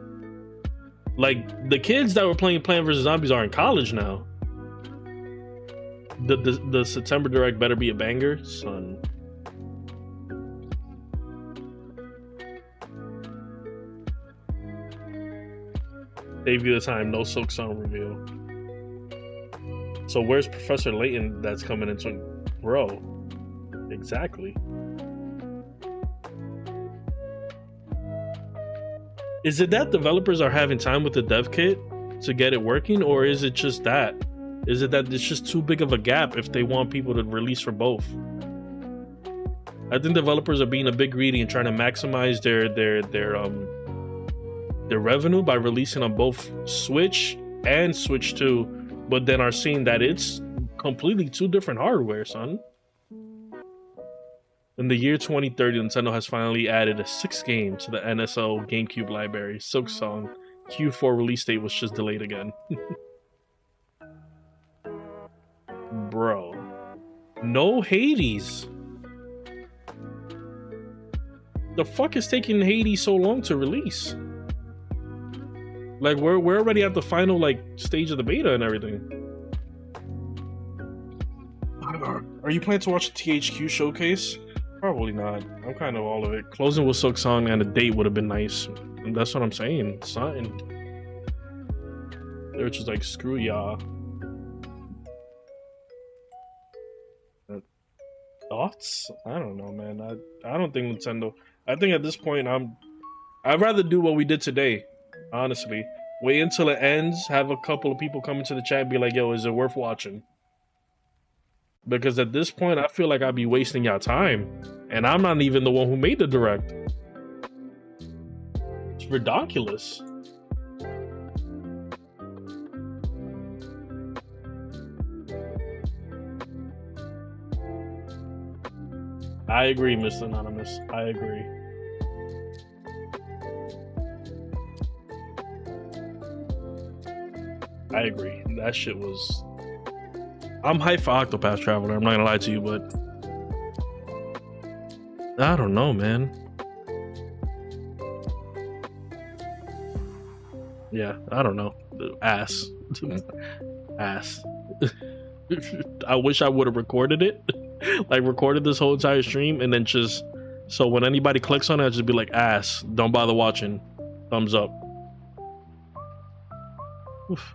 B: Like the kids that were playing Plants vs. Zombies are in college now. The September Direct better be a banger, son. Save you the time, no Silk Song reveal. So where's Professor Layton that's coming into bro? Exactly. Is it that developers are having time with the dev kit to get it working, or is it just that? Is it that it's just too big of a gap if they want people to release for both? I think developers are being a bit greedy and trying to maximize their revenue by releasing on both Switch and Switch 2, but then are seeing that it's completely two different hardware, son. In the year 2030, Nintendo has finally added a 6th game to the NSO GameCube library. Silk Song Q4 release date was just delayed again. Bro, no Hades. The fuck is taking Hades so long to release? Like we're already at the final like stage of the beta and everything. Are you planning to watch the THQ showcase? Probably not. I'm kind of all of it. Closing with Silk Song and a date would have been nice. And that's what I'm saying. Something. They're just like, screw y'all. Thoughts? I don't know, man. I don't think Nintendo. I think at this point I'd rather do what we did today. Honestly, wait until it ends. Have a couple of people come into the chat and be like, "Yo, is it worth watching?" Because at this point, I feel like I'd be wasting y'all time, and I'm not even the one who made the direct. It's ridiculous. I agree, Mr. Anonymous. I agree. I agree. That shit was... I'm hyped for Octopath Traveler, I'm not gonna lie to you, but... I don't know, man. Yeah, I don't know. Ass. Ass. I wish I would have recorded it. Like, recorded this whole entire stream, and then just... So when anybody clicks on it, I'd just be like, ass. Don't bother watching. Thumbs up. Oof.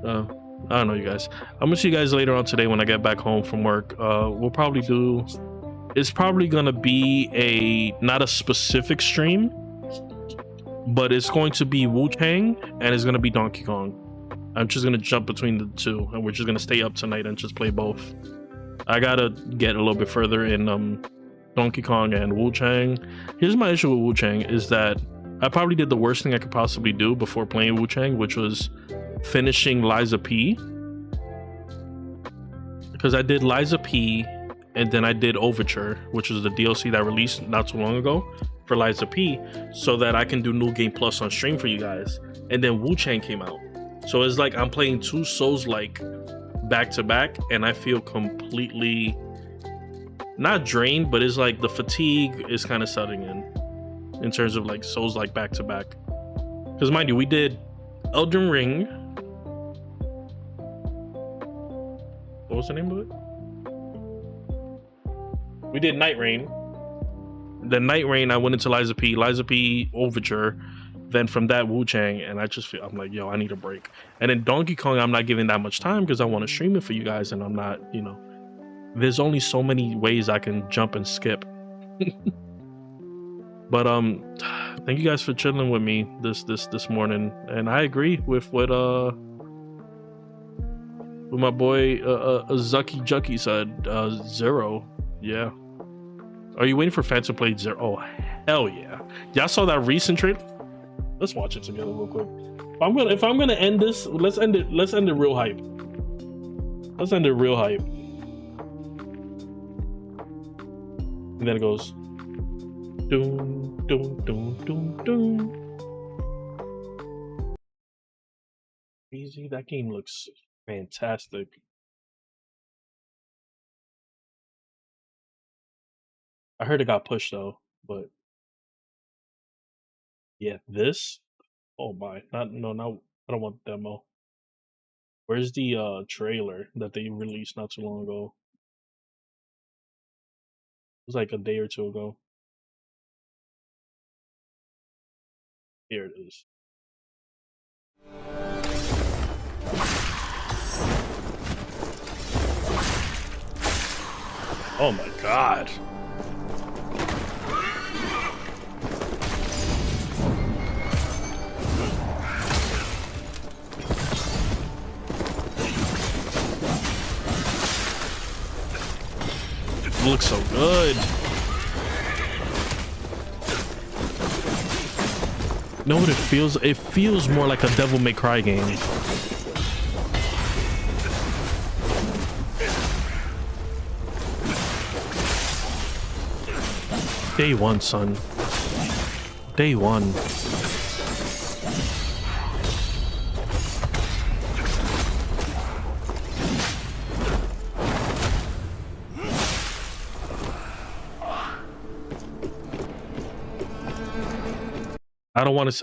B: I don't know, you guys. I'm gonna see you guys later on today when I get back home from work. We'll probably do... It's probably gonna be not a specific stream, but it's going to be Wu-Tang and it's gonna be Donkey Kong. I'm just gonna jump between the two, and we're just gonna stay up tonight and just play both. I gotta get a little bit further in Donkey Kong and Wu-Tang. Here's my issue with Wu-Tang is that I probably did the worst thing I could possibly do before playing Wu-Tang, which was finishing Liza P. Because I did Liza P and then I did Overture, which was the DLC that released not too long ago for Liza P, so that I can do New Game Plus on stream for you guys. And then Wu-Tang came out. So it's like I'm playing two Souls-like back to back, and I feel completely not drained, but it's like the fatigue is kind of setting in terms of like Souls-like back to back. Because mind you, we did Elden Ring, What was the name of it? We did Night Rain. The Night Rain, I went into Liza P Overture. Then from that, Wu Chang, and I just feel I'm like, yo, I need a break. And then Donkey Kong, I'm not giving that much time because I want to stream it for you guys, and I'm not, you know, there's only so many ways I can jump and skip. But thank you guys for chilling with me this morning, and I agree with what my boy Zucky Jucky said. 0, yeah. Are you waiting for fans to play 0? Oh hell yeah! Y'all saw that recent trailer? Let's watch it together real quick. If I'm gonna end this, let's end it real hype. Let's end it real hype. And then it goes doom doom doom doom doom. Easy, that game looks fantastic. I heard it got pushed though, but yeah, this. Oh my, not I don't want the demo. Where's the trailer that they released not too long ago? It was like a day or two ago. Here it is. Oh my god. It looks so good. You know what it feels? It feels more like a Devil May Cry game. Day one, son. Day one.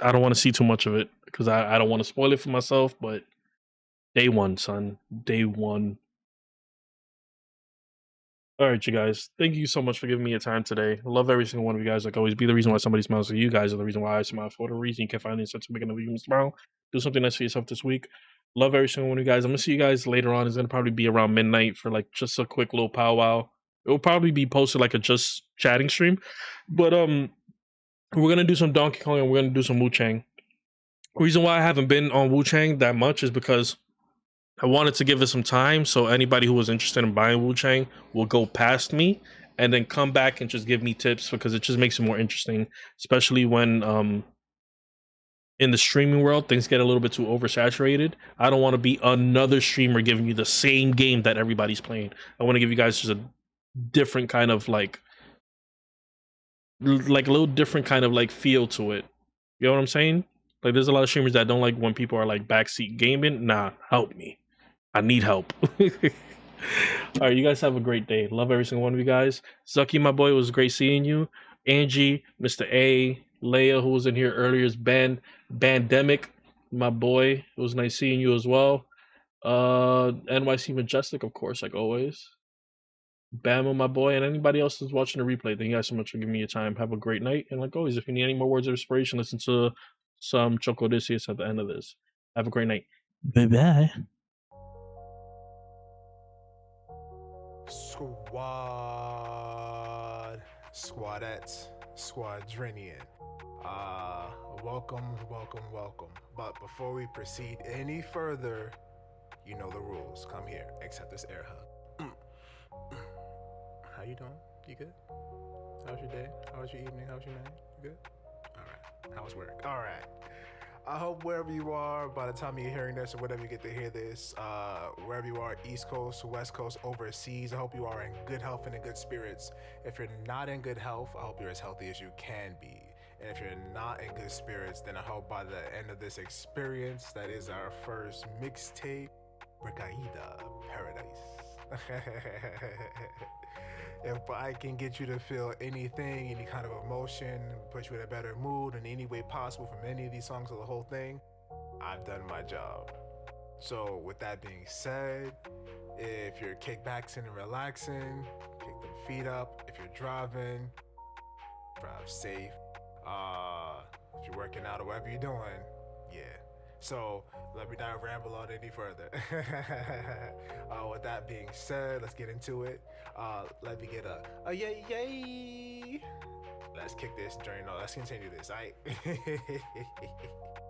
B: I don't want to see too much of it because I don't want to spoil it for myself, but day one, son. Day one. All right, you guys. Thank you so much for giving me your time today. I love every single one of you guys. Like always, be the reason why somebody smiles. So you guys are the reason why I smile. For whatever reason, you can find such a big enough you smile. Do something nice for yourself this week. Love every single one of you guys. I'm gonna see you guys later on. It's gonna probably be around midnight for like just a quick little powwow. It will probably be posted like a just chatting stream, but we're gonna do some Donkey Kong and we're gonna do some Wu Chang. Reason why I haven't been on Wu Chang that much is because I wanted to give it some time, so anybody who was interested in buying Wu Chang will go past me and then come back and just give me tips, because it just makes it more interesting, especially when in the streaming world things get a little bit too oversaturated. I don't want to be another streamer giving you the same game that everybody's playing. I want to give you guys just a different kind of like a little different kind of like feel to it. You know what I'm saying? Like there's a lot of streamers that don't like when people are like backseat gaming. Nah, help me. I need help. All right, you guys have a great day. Love every single one of you guys. Zucky, my boy, it was great seeing you. Angie, Mr. A, Leia, who was in here earlier, is Bandemic, my boy. It was nice seeing you as well. NYC Majestic, of course, like always. Bama, my boy, and anybody else who's watching the replay. Thank you guys so much for giving me your time. Have a great night. And like always, if you need any more words of inspiration, listen to some Choco Odysseus at the end of this. Have a great night. Bye-bye.
N: Squadettes, Squadrinian. Welcome. But before we proceed any further, you know the rules. Come here, accept this air hug. How you doing? You good? How's your day? How was your evening? How was your night? You good? Alright. How was work? Alright. I hope wherever you are, by the time you're hearing this or whatever you get to hear this, wherever you are, East Coast, West Coast, overseas, I hope you are in good health and in good spirits. If you're not in good health, I hope you're as healthy as you can be. And if you're not in good spirits, then I hope by the end of this experience, that is our first mixtape, Recaída Paradise. If I can get you to feel anything, any kind of emotion, put you in a better mood in any way possible from any of these songs or the whole thing, I've done my job. So with that being said, if you're kickbacking and relaxing, kick them feet up. If you're driving, drive safe. If you're working out or whatever you're doing, yeah. So let me not ramble on any further. With that being said, let's get into it. Let me get a yay yay. Let's kick this journey. No, let's continue this. All right.